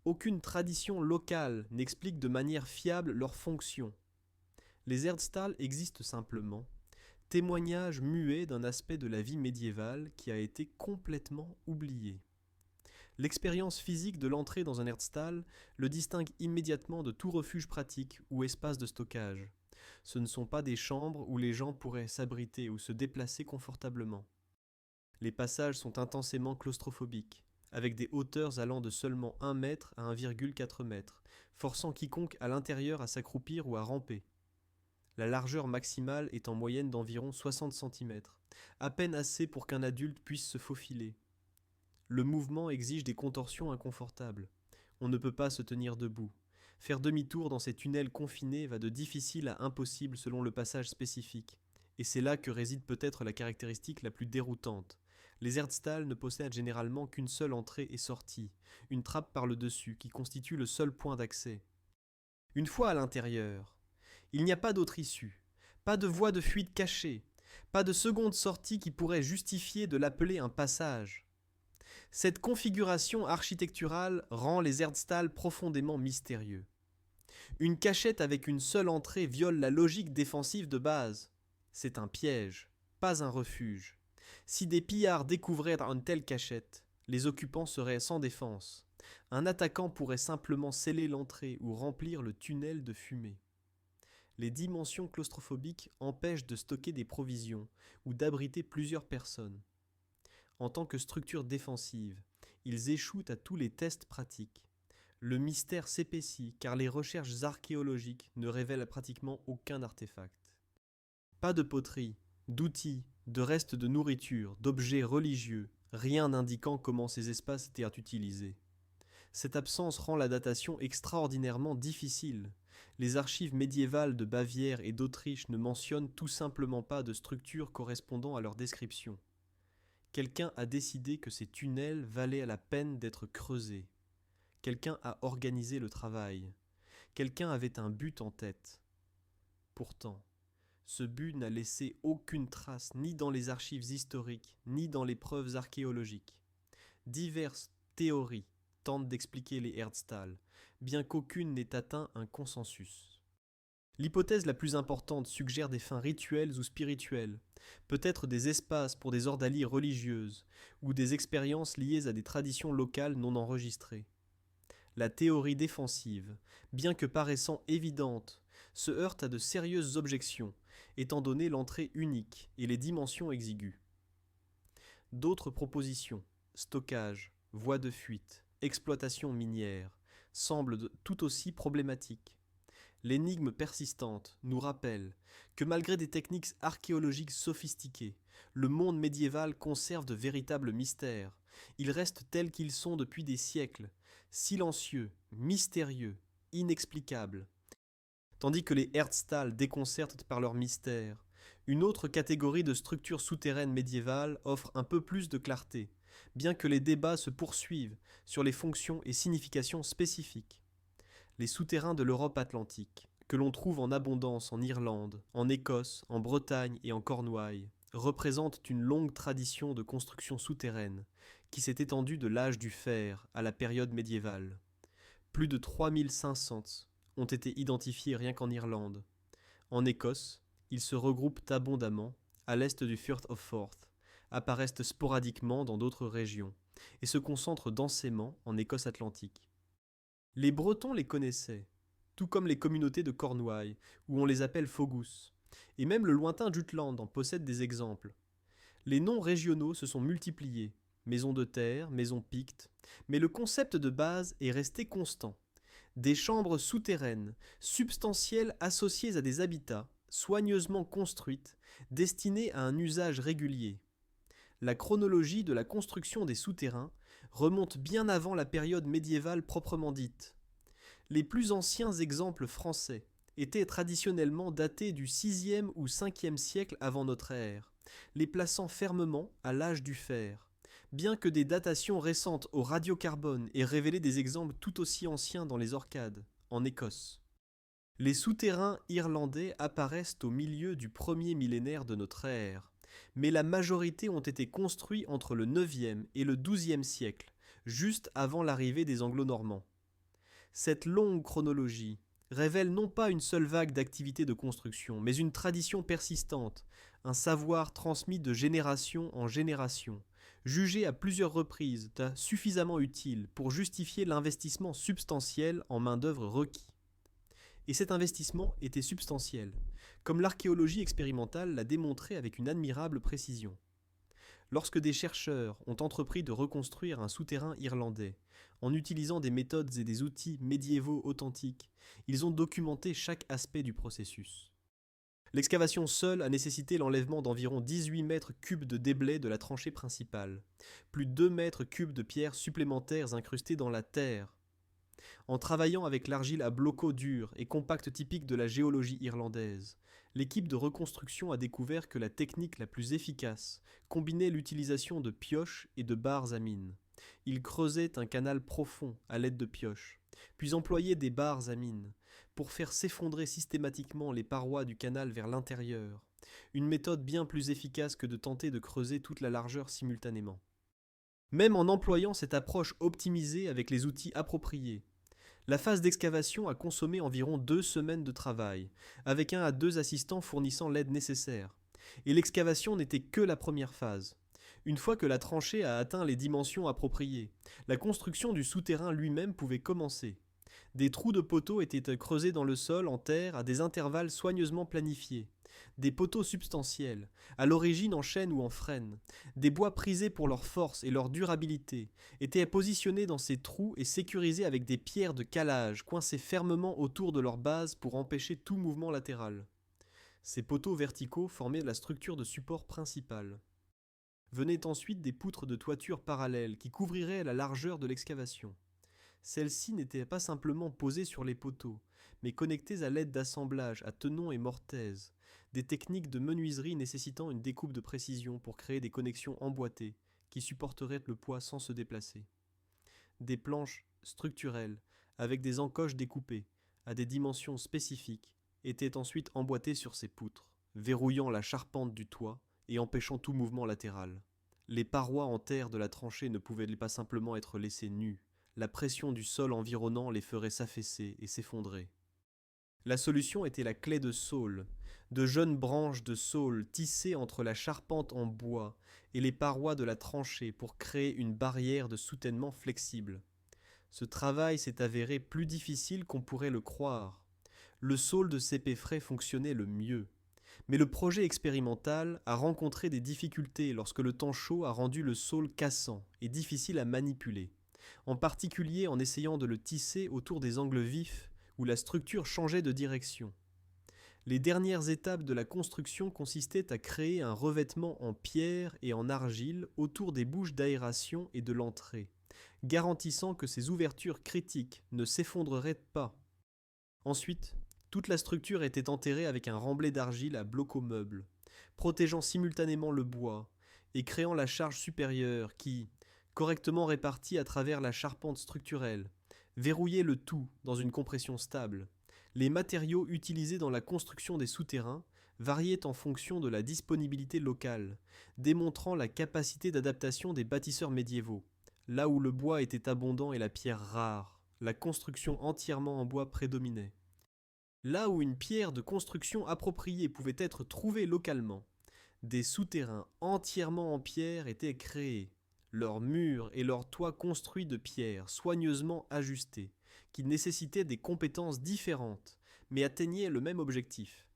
Aucune tradition locale n'explique de manière fiable leur fonction. Les Erdstall existent simplement, témoignage muet d'un aspect de la vie médiévale qui a été complètement oublié. L'expérience physique de l'entrée dans un Erdstall le distingue immédiatement de tout refuge pratique ou espace de stockage. Ce ne sont pas des chambres où les gens pourraient s'abriter ou se déplacer confortablement. Les passages sont intensément claustrophobiques, avec des hauteurs allant de seulement 1 mètre à 1,4 mètre, forçant quiconque à l'intérieur à s'accroupir ou à ramper. La largeur maximale est en moyenne d'environ 60 cm, à peine assez pour qu'un adulte puisse se faufiler. Le mouvement exige des contorsions inconfortables. On ne peut pas se tenir debout. Faire demi-tour dans ces tunnels confinés va de difficile à impossible selon le passage spécifique. Et c'est là que réside peut-être la caractéristique la plus déroutante. Les Erdstall ne possèdent généralement qu'une seule entrée et sortie, une trappe par le dessus qui constitue le seul point d'accès. Une fois à l'intérieur, il n'y a pas d'autre issue, pas de voie de fuite cachée, pas de seconde sortie qui pourrait justifier de l'appeler un passage. Cette configuration architecturale rend les Erdstall profondément mystérieux. Une cachette avec une seule entrée viole la logique défensive de base. C'est un piège, pas un refuge. Si des pillards découvraient une telle cachette, les occupants seraient sans défense. Un attaquant pourrait simplement sceller l'entrée ou remplir le tunnel de fumée. Les dimensions claustrophobiques empêchent de stocker des provisions ou d'abriter plusieurs personnes. En tant que structure défensive, ils échouent à tous les tests pratiques. Le mystère s'épaissit car les recherches archéologiques ne révèlent pratiquement aucun artefact. Pas de poterie, d'outils, de restes de nourriture, d'objets religieux, rien n'indiquant comment ces espaces étaient utilisés. Cette absence rend la datation extraordinairement difficile. Les archives médiévales de Bavière et d'Autriche ne mentionnent tout simplement pas de structures correspondant à leur description. Quelqu'un a décidé que ces tunnels valaient la peine d'être creusés. Quelqu'un a organisé le travail. Quelqu'un avait un but en tête. Pourtant, ce but n'a laissé aucune trace ni dans les archives historiques, ni dans les preuves archéologiques. Diverses théories tentent d'expliquer les Erdstall, bien qu'aucune n'ait atteint un consensus. L'hypothèse la plus importante suggère des fins rituelles ou spirituelles, peut-être des espaces pour des ordalies religieuses, ou des expériences liées à des traditions locales non enregistrées. La théorie défensive, bien que paraissant évidente, se heurte à de sérieuses objections, étant donné l'entrée unique et les dimensions exiguës. D'autres propositions, stockage, voies de fuite, exploitation minière, semblent tout aussi problématiques. L'énigme persistante nous rappelle que malgré des techniques archéologiques sophistiquées, le monde médiéval conserve de véritables mystères. Ils restent tels qu'ils sont depuis des siècles, silencieux, mystérieux, inexplicables. Tandis que les Erdstall déconcertent par leur mystère, une autre catégorie de structures souterraines médiévales offre un peu plus de clarté, bien que les débats se poursuivent sur les fonctions et significations spécifiques. Les souterrains de l'Europe atlantique, que l'on trouve en abondance en Irlande, en Écosse, en Bretagne et en Cornouailles, représentent une longue tradition de construction souterraine qui s'est étendue de l'âge du fer à la période médiévale. Plus de 3500 ont été identifiés rien qu'en Irlande. En Écosse, ils se regroupent abondamment à l'est du Firth of Forth, apparaissent sporadiquement dans d'autres régions et se concentrent densément en Écosse atlantique. Les Bretons les connaissaient, tout comme les communautés de Cornouailles, où on les appelle Fogus, et même le lointain Jutland en possède des exemples. Les noms régionaux se sont multipliés, maisons de terre, maisons pictes, mais le concept de base est resté constant. Des chambres souterraines, substantielles associées à des habitats, soigneusement construites, destinées à un usage régulier. La chronologie de la construction des souterrains remonte bien avant la période médiévale proprement dite. Les plus anciens exemples français étaient traditionnellement datés du 6e ou 5e siècle avant notre ère, les plaçant fermement à l'âge du fer, bien que des datations récentes au radiocarbone aient révélé des exemples tout aussi anciens dans les Orcades, en Écosse. Les souterrains irlandais apparaissent au milieu du premier millénaire de notre ère, mais la majorité ont été construits entre le 9e et le 12e siècle, juste avant l'arrivée des Anglo-Normands. Cette longue chronologie révèle non pas une seule vague d'activités de construction, mais une tradition persistante, un savoir transmis de génération en génération, jugé à plusieurs reprises suffisamment utile pour justifier l'investissement substantiel en main-d'œuvre requis. Et cet investissement était substantiel, comme l'archéologie expérimentale l'a démontré avec une admirable précision. Lorsque des chercheurs ont entrepris de reconstruire un souterrain irlandais, en utilisant des méthodes et des outils médiévaux authentiques, ils ont documenté chaque aspect du processus. L'excavation seule a nécessité l'enlèvement d'environ 18 mètres cubes de déblais de la tranchée principale, plus 2 mètres cubes de pierres supplémentaires incrustées dans la terre. En travaillant avec l'argile à blocaux durs et compacte typique de la géologie irlandaise, l'équipe de reconstruction a découvert que la technique la plus efficace combinait l'utilisation de pioches et de barres à mine. Ils creusaient un canal profond à l'aide de pioches, puis employaient des barres à mine pour faire s'effondrer systématiquement les parois du canal vers l'intérieur, une méthode bien plus efficace que de tenter de creuser toute la largeur simultanément. Même en employant cette approche optimisée avec les outils appropriés, la phase d'excavation a consommé environ 2 semaines de travail, avec 1 à 2 assistants fournissant l'aide nécessaire. Et l'excavation n'était que la première phase. Une fois que la tranchée a atteint les dimensions appropriées, la construction du souterrain lui-même pouvait commencer. Des trous de poteaux étaient creusés dans le sol en terre à des intervalles soigneusement planifiés. Des poteaux substantiels, à l'origine en chêne ou en frêne, des bois prisés pour leur force et leur durabilité, étaient positionnés dans ces trous et sécurisés avec des pierres de calage coincées fermement autour de leur base pour empêcher tout mouvement latéral. Ces poteaux verticaux formaient la structure de support principale. Venaient ensuite des poutres de toiture parallèles qui couvriraient la largeur de l'excavation. Celles-ci n'étaient pas simplement posées sur les poteaux, mais connectées à l'aide d'assemblages à tenons et mortaises, des techniques de menuiserie nécessitant une découpe de précision pour créer des connexions emboîtées qui supporteraient le poids sans se déplacer. Des planches structurelles, avec des encoches découpées, à des dimensions spécifiques, étaient ensuite emboîtées sur ces poutres, verrouillant la charpente du toit et empêchant tout mouvement latéral. Les parois en terre de la tranchée ne pouvaient pas simplement être laissées nues. La pression du sol environnant les ferait s'affaisser et s'effondrer. La solution était la claie de saule, de jeunes branches de saule tissées entre la charpente en bois et les parois de la tranchée pour créer une barrière de soutènement flexible. Ce travail s'est avéré plus difficile qu'on pourrait le croire. Le saule de Sépéfret fonctionnait le mieux. Mais le projet expérimental a rencontré des difficultés lorsque le temps chaud a rendu le saule cassant et difficile à manipuler, en particulier en essayant de le tisser autour des angles vifs où la structure changeait de direction. Les dernières étapes de la construction consistaient à créer un revêtement en pierre et en argile autour des bouches d'aération et de l'entrée, garantissant que ces ouvertures critiques ne s'effondreraient pas. Ensuite, toute la structure était enterrée avec un remblai d'argile à bloc-au-meuble, protégeant simultanément le bois et créant la charge supérieure qui, correctement répartie à travers la charpente structurelle, verrouillait le tout dans une compression stable. Les matériaux utilisés dans la construction des souterrains variaient en fonction de la disponibilité locale, démontrant la capacité d'adaptation des bâtisseurs médiévaux. Là où le bois était abondant et la pierre rare, la construction entièrement en bois prédominait. Là où une pierre de construction appropriée pouvait être trouvée localement, des souterrains entièrement en pierre étaient créés, leurs murs et leurs toits construits de pierre soigneusement ajustés, qui nécessitaient des compétences différentes, mais atteignaient le même objectif.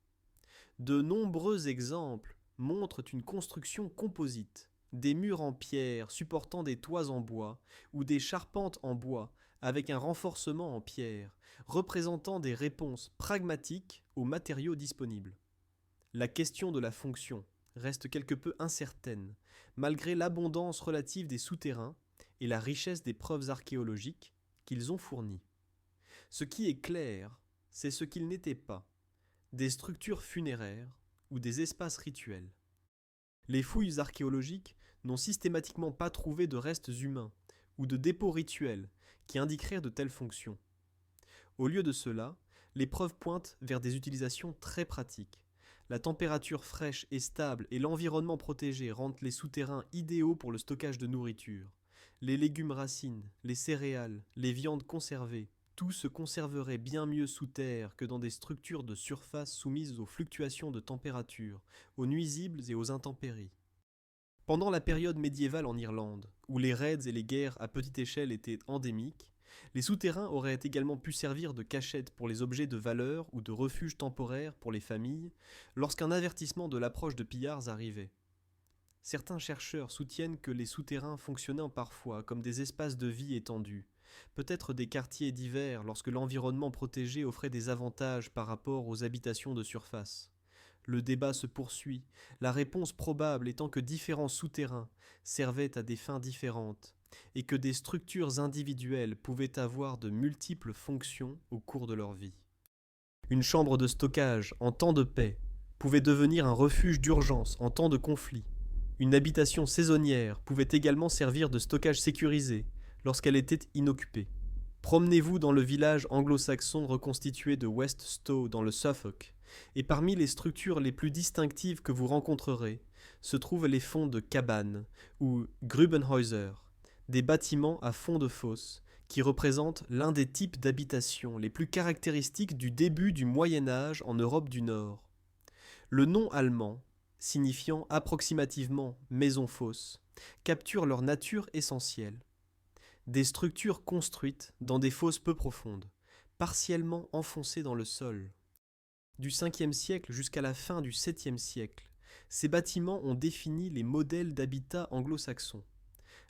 De nombreux exemples montrent une construction composite, des murs en pierre supportant des toits en bois ou des charpentes en bois avec un renforcement en pierre, représentant des réponses pragmatiques aux matériaux disponibles. La question de la fonction reste quelque peu incertaine, malgré l'abondance relative des souterrains et la richesse des preuves archéologiques qu'ils ont fournies. Ce qui est clair, c'est ce qu'ils n'étaient pas, des structures funéraires ou des espaces rituels. Les fouilles archéologiques n'ont systématiquement pas trouvé de restes humains ou de dépôts rituels qui indiqueraient de telles fonctions. Au lieu de cela, les preuves pointent vers des utilisations très pratiques. La température fraîche et stable et l'environnement protégé rendent les souterrains idéaux pour le stockage de nourriture. Les légumes racines, les céréales, les viandes conservées, tout se conserverait bien mieux sous terre que dans des structures de surface soumises aux fluctuations de température, aux nuisibles et aux intempéries. Pendant la période médiévale en Irlande, où les raids et les guerres à petite échelle étaient endémiques, les souterrains auraient également pu servir de cachette pour les objets de valeur ou de refuge temporaire pour les familles lorsqu'un avertissement de l'approche de pillards arrivait. Certains chercheurs soutiennent que les souterrains fonctionnaient parfois comme des espaces de vie étendus, peut-être des quartiers divers lorsque l'environnement protégé offrait des avantages par rapport aux habitations de surface. Le débat se poursuit, la réponse probable étant que différents souterrains servaient à des fins différentes et que des structures individuelles pouvaient avoir de multiples fonctions au cours de leur vie. Une chambre de stockage en temps de paix pouvait devenir un refuge d'urgence en temps de conflit. Une habitation saisonnière pouvait également servir de stockage sécurisé lorsqu'elle était inoccupée. Promenez-vous dans le village anglo-saxon reconstitué de West Stow dans le Suffolk, et parmi les structures les plus distinctives que vous rencontrerez se trouvent les fonds de cabanes, ou Grubenhäuser, des bâtiments à fond de fosse, qui représentent l'un des types d'habitation les plus caractéristiques du début du Moyen Âge en Europe du Nord. Le nom allemand, signifiant approximativement maison fosse, capture leur nature essentielle. Des structures construites dans des fosses peu profondes, partiellement enfoncées dans le sol. Du 5e siècle jusqu'à la fin du 7e siècle, ces bâtiments ont défini les modèles d'habitat anglo-saxons.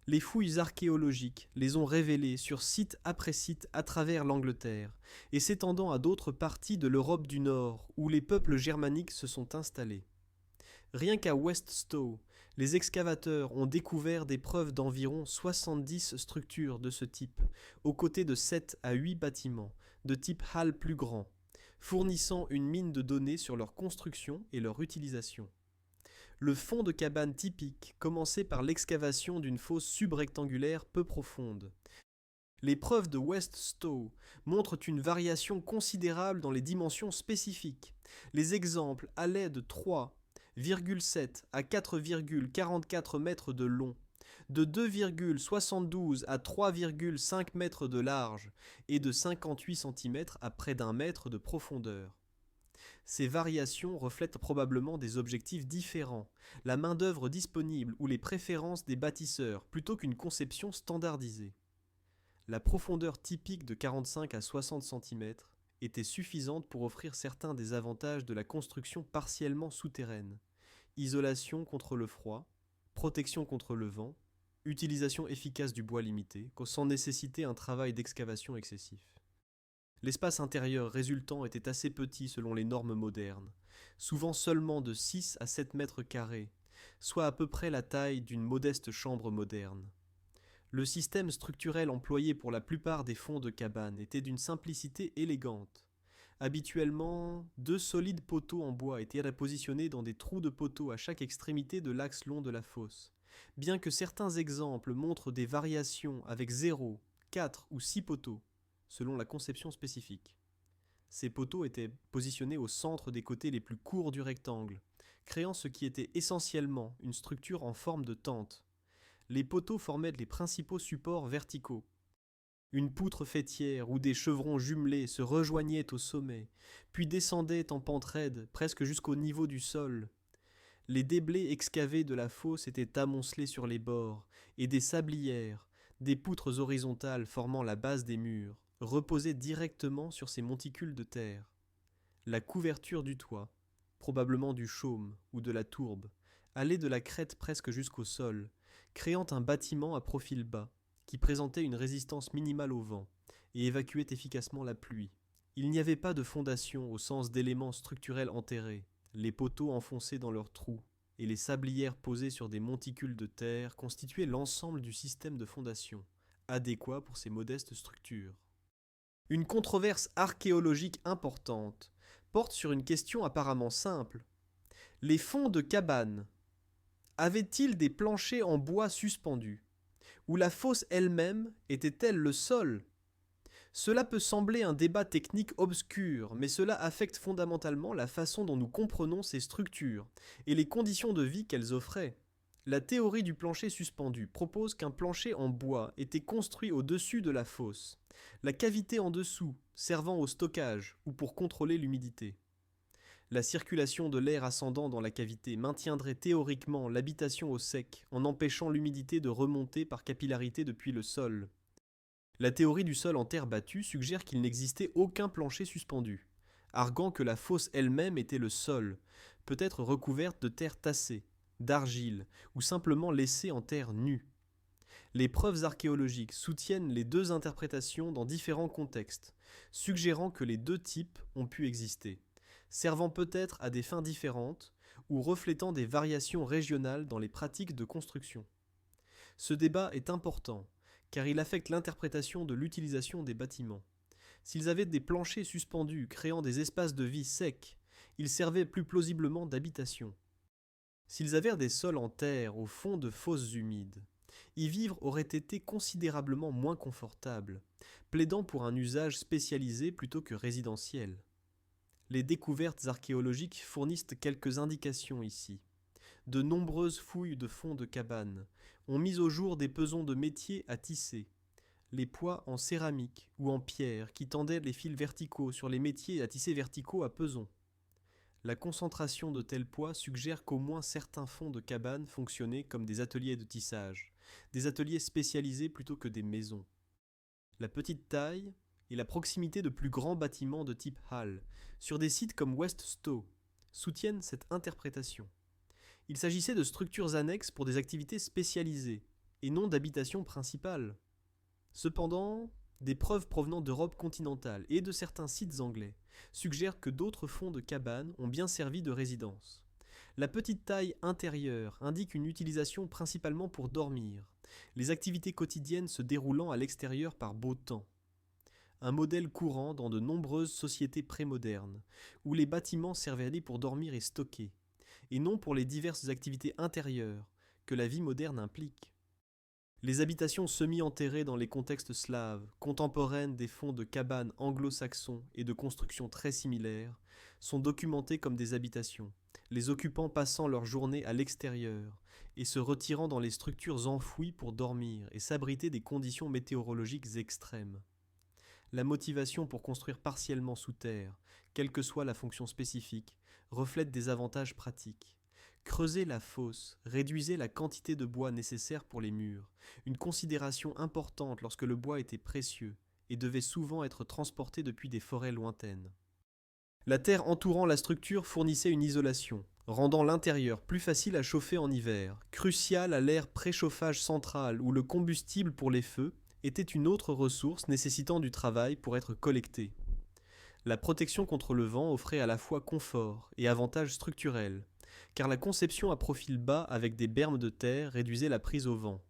Les fouilles archéologiques les ont révélés sur site après site à travers l'Angleterre et s'étendant à d'autres parties de l'Europe du Nord où les peuples germaniques se sont installés. Rien qu'à West Stow, les excavateurs ont découvert des preuves d'environ 70 structures de ce type, aux côtés de 7 à 8 bâtiments, de type halle plus grand, fournissant une mine de données sur leur construction et leur utilisation. Le fond de cabane typique commençait par l'excavation d'une fosse subrectangulaire peu profonde. Les preuves de West Stow montrent une variation considérable dans les dimensions spécifiques. Les exemples allaient de 3,7 à 4,44 mètres de long, de 2,72 à 3,5 mètres de large et de 58 cm à près d'1 mètre de profondeur. Ces variations reflètent probablement des objectifs différents, la main-d'œuvre disponible ou les préférences des bâtisseurs plutôt qu'une conception standardisée. La profondeur typique de 45 à 60 cm était suffisante pour offrir certains des avantages de la construction partiellement souterraine: isolation contre le froid, protection contre le vent, utilisation efficace du bois limité, sans nécessiter un travail d'excavation excessif. L'espace intérieur résultant était assez petit selon les normes modernes, souvent seulement de 6 à 7 mètres carrés, soit à peu près la taille d'une modeste chambre moderne. Le système structurel employé pour la plupart des fonds de cabane était d'une simplicité élégante. Habituellement, 2 solides poteaux en bois étaient repositionnés dans des trous de poteaux à chaque extrémité de l'axe long de la fosse, bien que certains exemples montrent des variations avec 0, 4 ou 6 poteaux, selon la conception spécifique. Ces poteaux étaient positionnés au centre des côtés les plus courts du rectangle, créant ce qui était essentiellement une structure en forme de tente. Les poteaux formaient les principaux supports verticaux. Une poutre faîtière ou des chevrons jumelés se rejoignaient au sommet, puis descendaient en pente raide presque jusqu'au niveau du sol. Les déblais excavés de la fosse étaient amoncelés sur les bords, et des sablières, des poutres horizontales formant la base des murs, reposaient directement sur ces monticules de terre. La couverture du toit, probablement du chaume ou de la tourbe, allaient de la crête presque jusqu'au sol, créant un bâtiment à profil bas, qui présentait une résistance minimale au vent et évacuait efficacement la pluie. Il n'y avait pas de fondation au sens d'éléments structurels enterrés, les poteaux enfoncés dans leurs trous et les sablières posées sur des monticules de terre constituaient l'ensemble du système de fondation, adéquat pour ces modestes structures. Une controverse archéologique importante porte sur une question apparemment simple. Les fonds de cabanes avaient-ils des planchers en bois suspendus, ou la fosse elle-même était-elle le sol? Cela peut sembler un débat technique obscur, mais cela affecte fondamentalement la façon dont nous comprenons ces structures et les conditions de vie qu'elles offraient. La théorie du plancher suspendu propose qu'un plancher en bois était construit au-dessus de la fosse, la cavité en dessous servant au stockage ou pour contrôler l'humidité. La circulation de l'air ascendant dans la cavité maintiendrait théoriquement l'habitation au sec en empêchant l'humidité de remonter par capillarité depuis le sol. La théorie du sol en terre battue suggère qu'il n'existait aucun plancher suspendu, arguant que la fosse elle-même était le sol, peut-être recouverte de terre tassée, d'argile ou simplement laissée en terre nue. Les preuves archéologiques soutiennent les deux interprétations dans différents contextes, suggérant que les deux types ont pu exister, servant peut-être à des fins différentes ou reflétant des variations régionales dans les pratiques de construction. Ce débat est important, car il affecte l'interprétation de l'utilisation des bâtiments. S'ils avaient des planchers suspendus créant des espaces de vie secs, ils servaient plus plausiblement d'habitation. S'ils avaient des sols en terre au fond de fosses humides, y vivre aurait été considérablement moins confortable, plaidant pour un usage spécialisé plutôt que résidentiel. Les découvertes archéologiques fournissent quelques indications ici. De nombreuses fouilles de fonds de cabanes ont mis au jour des pesons de métier à tisser, les poids en céramique ou en pierre qui tendaient les fils verticaux sur les métiers à tisser verticaux à pesons. La concentration de tels poids suggère qu'au moins certains fonds de cabanes fonctionnaient comme des ateliers de tissage, des ateliers spécialisés plutôt que des maisons. La petite taille et la proximité de plus grands bâtiments de type halle, sur des sites comme West Stowe, soutiennent cette interprétation. Il s'agissait de structures annexes pour des activités spécialisées, et non d'habitations principales. Cependant, des preuves provenant d'Europe continentale et de certains sites anglais suggèrent que d'autres fonds de cabanes ont bien servi de résidence. La petite taille intérieure indique une utilisation principalement pour dormir, les activités quotidiennes se déroulant à l'extérieur par beau temps. Un modèle courant dans de nombreuses sociétés prémodernes, où les bâtiments servaient pour dormir et stocker, et non pour les diverses activités intérieures que la vie moderne implique. Les habitations semi-enterrées dans les contextes slaves, contemporaines des fonds de cabanes anglo-saxons et de constructions très similaires, sont documentées comme des habitations, les occupants passant leur journée à l'extérieur et se retirant dans les structures enfouies pour dormir et s'abriter des conditions météorologiques extrêmes. La motivation pour construire partiellement sous terre, quelle que soit la fonction spécifique, reflète des avantages pratiques. Creuser la fosse réduisait la quantité de bois nécessaire pour les murs, une considération importante lorsque le bois était précieux et devait souvent être transporté depuis des forêts lointaines. La terre entourant la structure fournissait une isolation, rendant l'intérieur plus facile à chauffer en hiver, crucial à l'ère préchauffage central où le combustible pour les feux était une autre ressource nécessitant du travail pour être collectée. La protection contre le vent offrait à la fois confort et avantages structurels, car la conception à profil bas avec des bermes de terre réduisait la prise au vent.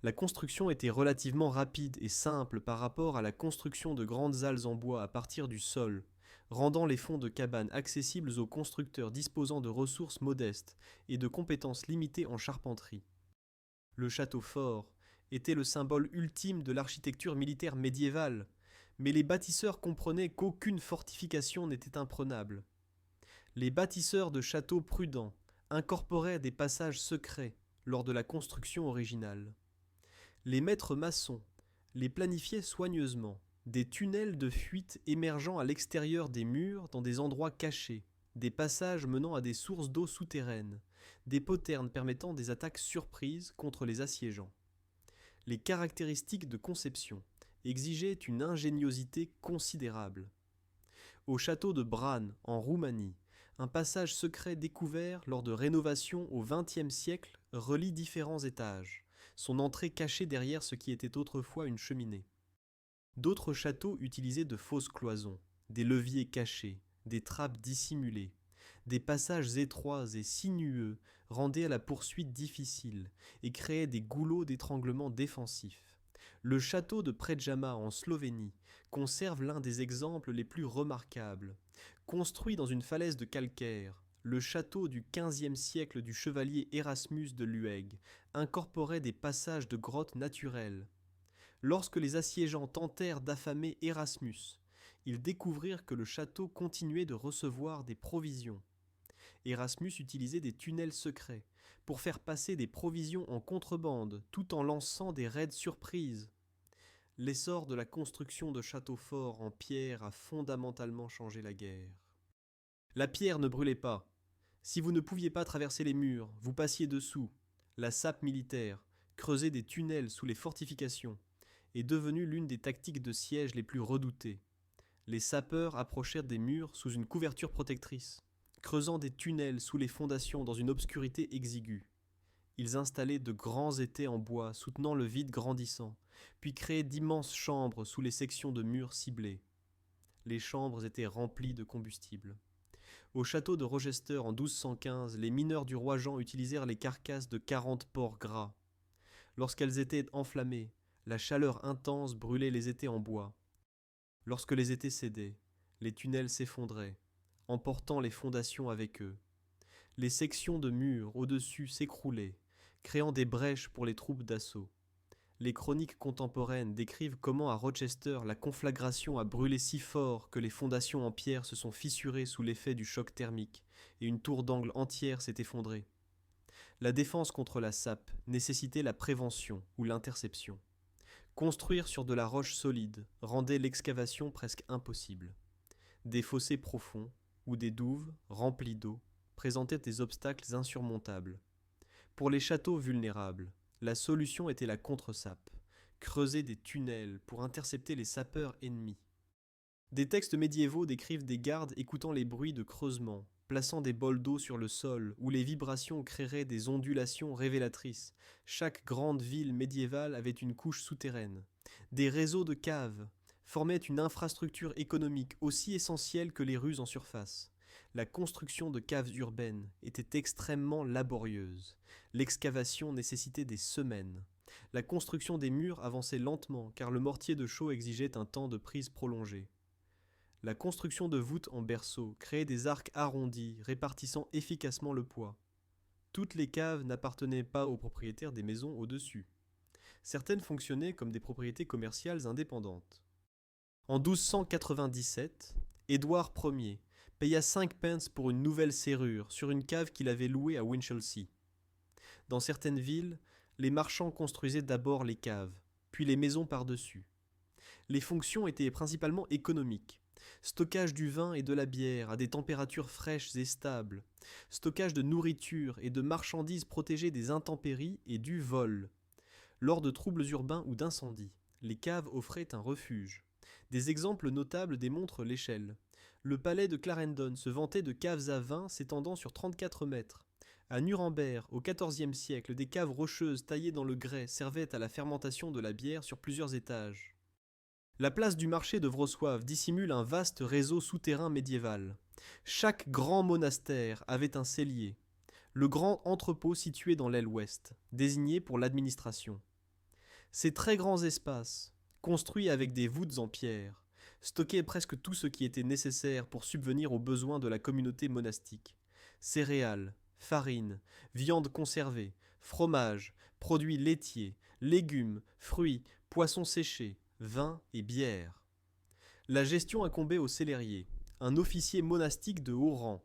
La construction était relativement rapide et simple par rapport à la construction de grandes halles en bois à partir du sol, rendant les fonds de cabanes accessibles aux constructeurs disposant de ressources modestes et de compétences limitées en charpenterie. Le château fort était le symbole ultime de l'architecture militaire médiévale, mais les bâtisseurs comprenaient qu'aucune fortification n'était imprenable. Les bâtisseurs de châteaux prudents incorporaient des passages secrets lors de la construction originale. Les maîtres maçons les planifiaient soigneusement, des tunnels de fuite émergeant à l'extérieur des murs dans des endroits cachés, des passages menant à des sources d'eau souterraines, des poternes permettant des attaques surprises contre les assiégeants. Les caractéristiques de conception exigeaient une ingéniosité considérable. Au château de Bran, en Roumanie, Un passage secret découvert lors de rénovations au XXe siècle relie différents étages, son entrée cachée derrière ce qui était autrefois une cheminée. D'autres châteaux utilisaient de fausses cloisons, des leviers cachés, des trappes dissimulées. Des passages étroits et sinueux rendaient la poursuite difficile et créaient des goulots d'étranglement défensifs. Le château de Predjama en Slovénie conserve l'un des exemples les plus remarquables. Construit dans une falaise de calcaire, le château du XVe siècle du chevalier Erasmus de Luègue incorporait des passages de grottes naturelles. Lorsque les assiégeants tentèrent d'affamer Erasmus, ils découvrirent que le château continuait de recevoir des provisions. Erasmus utilisait des tunnels secrets pour faire passer des provisions en contrebande tout en lançant des raids surprises. L'essor de la construction de châteaux forts en pierre a fondamentalement changé la guerre. La pierre ne brûlait pas. Si vous ne pouviez pas traverser les murs, vous passiez dessous. La sape militaire, creuser des tunnels sous les fortifications, est devenue l'une des tactiques de siège les plus redoutées. Les sapeurs approchèrent des murs sous une couverture protectrice, creusant des tunnels sous les fondations dans une obscurité exiguë. Ils installaient de grands étais en bois soutenant le vide grandissant, puis créaient d'immenses chambres sous les sections de murs ciblés. Les chambres étaient remplies de combustible. Au château de Rochester en 1215, les mineurs du roi Jean utilisèrent les carcasses de 40 porcs gras. Lorsqu'elles étaient enflammées, la chaleur intense brûlait les étais en bois. Lorsque les étais cédaient, les tunnels s'effondraient, emportant les fondations avec eux. Les sections de murs au-dessus s'écroulaient, créant des brèches pour les troupes d'assaut. Les chroniques contemporaines décrivent comment à Rochester la conflagration a brûlé si fort que les fondations en pierre se sont fissurées sous l'effet du choc thermique et une tour d'angle entière s'est effondrée. La défense contre la sape nécessitait la prévention ou l'interception. Construire sur de la roche solide rendait l'excavation presque impossible. Des fossés profonds ou des douves remplies d'eau présentaient des obstacles insurmontables. Pour les châteaux vulnérables, la solution était la contre-sape, creuser des tunnels pour intercepter les sapeurs ennemis. Des textes médiévaux décrivent des gardes écoutant les bruits de creusement, plaçant des bols d'eau sur le sol où les vibrations créeraient des ondulations révélatrices. Chaque grande ville médiévale avait une couche souterraine. Des réseaux de caves formaient une infrastructure économique aussi essentielle que les rues en surface. La construction de caves urbaines était extrêmement laborieuse. L'excavation nécessitait des semaines. La construction des murs avançait lentement car le mortier de chaux exigeait un temps de prise prolongé. La construction de voûtes en berceau créait des arcs arrondis répartissant efficacement le poids. Toutes les caves n'appartenaient pas aux propriétaires des maisons au-dessus. Certaines fonctionnaient comme des propriétés commerciales indépendantes. En 1297, Édouard Ier paya 5 pence pour une nouvelle serrure sur une cave qu'il avait louée à Winchelsea. Dans certaines villes, les marchands construisaient d'abord les caves, puis les maisons par-dessus. Les fonctions étaient principalement économiques. Stockage du vin et de la bière à des températures fraîches et stables. Stockage de nourriture et de marchandises protégées des intempéries et du vol. Lors de troubles urbains ou d'incendies, les caves offraient un refuge. Des exemples notables démontrent l'échelle. Le palais de Clarendon se vantait de caves à vin s'étendant sur 34 mètres. À Nuremberg, au XIVe siècle, des caves rocheuses taillées dans le grès servaient à la fermentation de la bière sur plusieurs étages. La place du marché de Wrocław dissimule un vaste réseau souterrain médiéval. Chaque grand monastère avait un cellier, le grand entrepôt situé dans l'aile ouest, désigné pour l'administration. Ces très grands espaces, construits avec des voûtes en pierre, stockaient presque tout ce qui était nécessaire pour subvenir aux besoins de la communauté monastique. Céréales, farine, viande conservée, fromage, produits laitiers, légumes, fruits, poissons séchés, vin et bière. La gestion incombait au cellérier, un officier monastique de haut rang.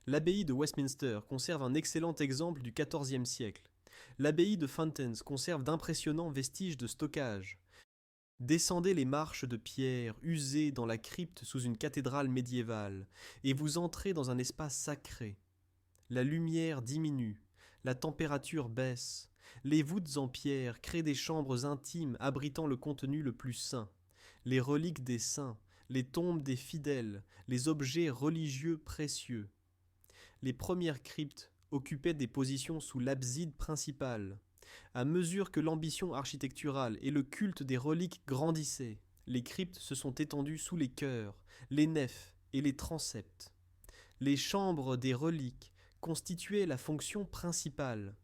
L'abbaye de Westminster conserve un excellent exemple du XIVe siècle. L'abbaye de Fountains conserve d'impressionnants vestiges de stockage. Descendez les marches de pierre usées dans la crypte sous une cathédrale médiévale, et vous entrez dans un espace sacré. La lumière diminue, la température baisse, les voûtes en pierre créent des chambres intimes abritant le contenu le plus saint, les reliques des saints, les tombes des fidèles, les objets religieux précieux. Les premières cryptes occupaient des positions sous l'abside principale. À mesure que l'ambition architecturale et le culte des reliques grandissaient, les cryptes se sont étendues sous les chœurs, les nefs et les transepts. Les chambres des reliques constituaient la fonction principale.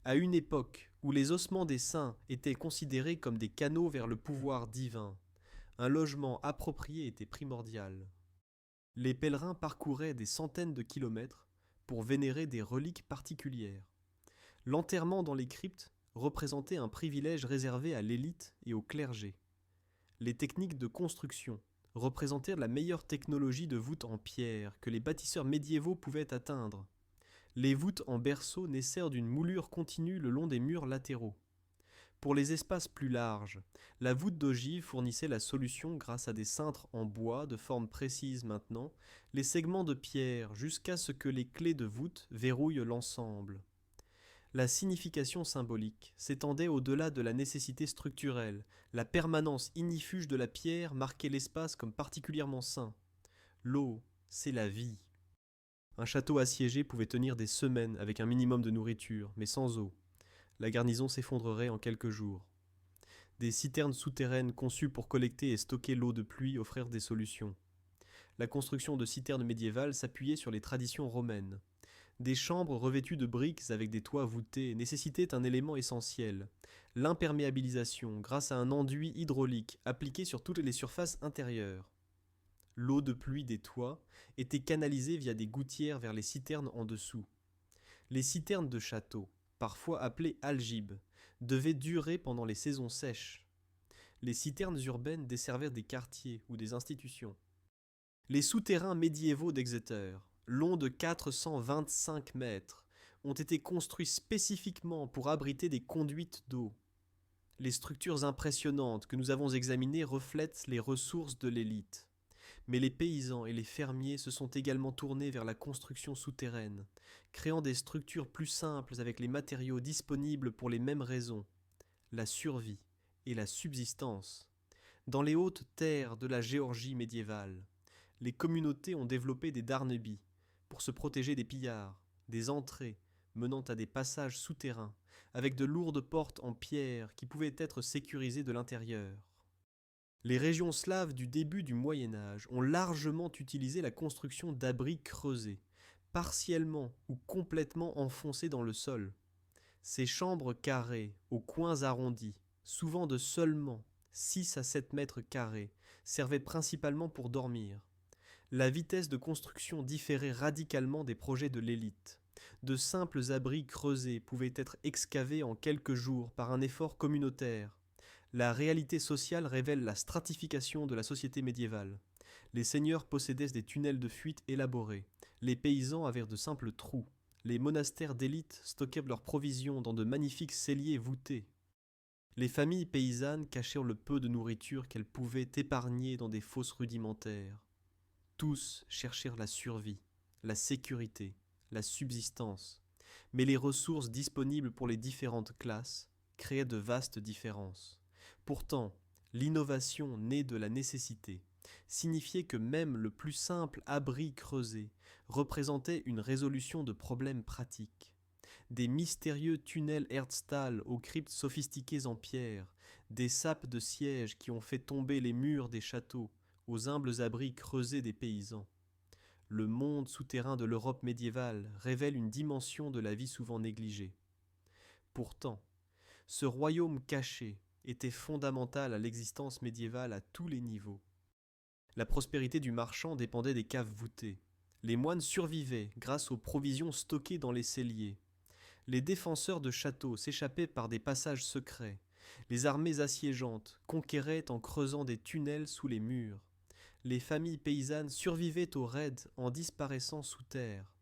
À une époque où les ossements des saints étaient considérés comme des canaux vers le pouvoir divin, un logement approprié était primordial. Les pèlerins parcouraient des centaines de kilomètres pour vénérer des reliques particulières. L'enterrement dans les cryptes représentait un privilège réservé à l'élite et au clergé. Les techniques de construction représentaient la meilleure technologie de voûte en pierre que les bâtisseurs médiévaux pouvaient atteindre. Les voûtes en berceau naissèrent d'une moulure continue le long des murs latéraux. Pour les espaces plus larges, la voûte d'ogive fournissait la solution grâce à des cintres en bois de forme précise maintenant, les segments de pierre jusqu'à ce que les clés de voûte verrouillent l'ensemble. La signification symbolique s'étendait au-delà de la nécessité structurelle. La permanence ignifuge de la pierre marquait l'espace comme particulièrement saint. L'eau, c'est la vie. Un château assiégé pouvait tenir des semaines avec un minimum de nourriture, mais sans eau. La garnison s'effondrerait en quelques jours. Des citernes souterraines conçues pour collecter et stocker l'eau de pluie offrirent des solutions. La construction de citernes médiévales s'appuyait sur les traditions romaines. Des chambres revêtues de briques avec des toits voûtés nécessitaient un élément essentiel, l'imperméabilisation grâce à un enduit hydraulique appliqué sur toutes les surfaces intérieures. L'eau de pluie des toits était canalisée via des gouttières vers les citernes en dessous. Les citernes de château, parfois appelées aljibes, devaient durer pendant les saisons sèches. Les citernes urbaines desservaient des quartiers ou des institutions. Les souterrains médiévaux d'Exeter, longs de 425 mètres, ont été construits spécifiquement pour abriter des conduites d'eau. Les structures impressionnantes que nous avons examinées reflètent les ressources de l'élite. Mais les paysans et les fermiers se sont également tournés vers la construction souterraine, créant des structures plus simples avec les matériaux disponibles pour les mêmes raisons, la survie et la subsistance. Dans les hautes terres de la Géorgie médiévale, les communautés ont développé des darnebis pour se protéger des pillards, des entrées menant à des passages souterrains, avec de lourdes portes en pierre qui pouvaient être sécurisées de l'intérieur. Les régions slaves du début du Moyen Âge ont largement utilisé la construction d'abris creusés, partiellement ou complètement enfoncés dans le sol. Ces chambres carrées, aux coins arrondis, souvent de seulement 6 à 7 mètres carrés, servaient principalement pour dormir. La vitesse de construction différait radicalement des projets de l'élite. De simples abris creusés pouvaient être excavés en quelques jours par un effort communautaire. La réalité sociale révèle la stratification de la société médiévale. Les seigneurs possédaient des tunnels de fuite élaborés. Les paysans avaient de simples trous. Les monastères d'élite stockaient leurs provisions dans de magnifiques celliers voûtés. Les familles paysannes cachèrent le peu de nourriture qu'elles pouvaient épargner dans des fosses rudimentaires. Tous cherchèrent la survie, la sécurité, la subsistance. Mais les ressources disponibles pour les différentes classes créaient de vastes différences. Pourtant, l'innovation née de la nécessité signifiait que même le plus simple abri creusé représentait une résolution de problèmes pratiques. Des mystérieux tunnels Herztal aux cryptes sophistiquées en pierre, des sapes de siège qui ont fait tomber les murs des châteaux aux humbles abris creusés des paysans. Le monde souterrain de l'Europe médiévale révèle une dimension de la vie souvent négligée. Pourtant, ce royaume caché était fondamental à l'existence médiévale à tous les niveaux. La prospérité du marchand dépendait des caves voûtées. Les moines survivaient grâce aux provisions stockées dans les celliers. Les défenseurs de châteaux s'échappaient par des passages secrets. Les armées assiégeantes conquéraient en creusant des tunnels sous les murs. Les familles paysannes survivaient aux raids en disparaissant sous terre.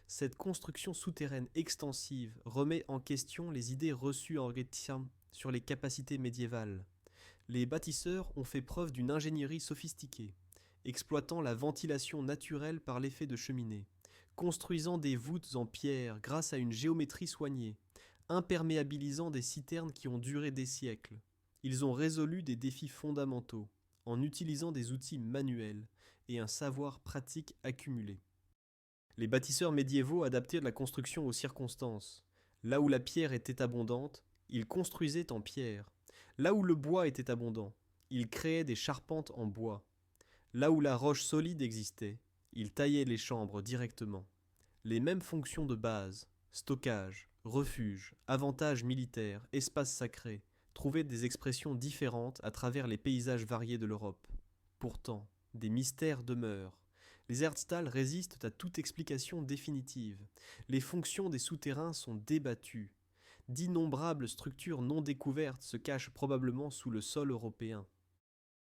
Cette construction souterraine extensive remet en question les idées reçues en Grecian sur les capacités médiévales. Les bâtisseurs ont fait preuve d'une ingénierie sophistiquée, exploitant la ventilation naturelle par l'effet de cheminée, construisant des voûtes en pierre grâce à une géométrie soignée, imperméabilisant des citernes qui ont duré des siècles. Ils ont résolu des défis fondamentaux en utilisant des outils manuels et un savoir pratique accumulé. Les bâtisseurs médiévaux adaptaient la construction aux circonstances. Là où la pierre était abondante, ils construisaient en pierre. Là où le bois était abondant, ils créaient des charpentes en bois. Là où la roche solide existait, ils taillaient les chambres directement. Les mêmes fonctions de base, stockage, refuge, avantages militaires, espaces sacrés, trouvaient des expressions différentes à travers les paysages variés de l'Europe. Pourtant, des mystères demeurent. Les Herztal résistent à toute explication définitive. Les fonctions des souterrains sont débattues. D'innombrables structures non découvertes se cachent probablement sous le sol européen.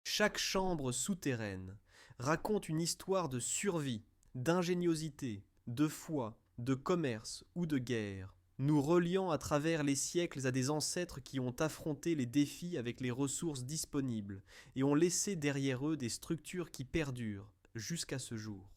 Chaque chambre souterraine raconte une histoire de survie, d'ingéniosité, de foi, de commerce ou de guerre, nous reliant à travers les siècles à des ancêtres qui ont affronté les défis avec les ressources disponibles et ont laissé derrière eux des structures qui perdurent jusqu'à ce jour.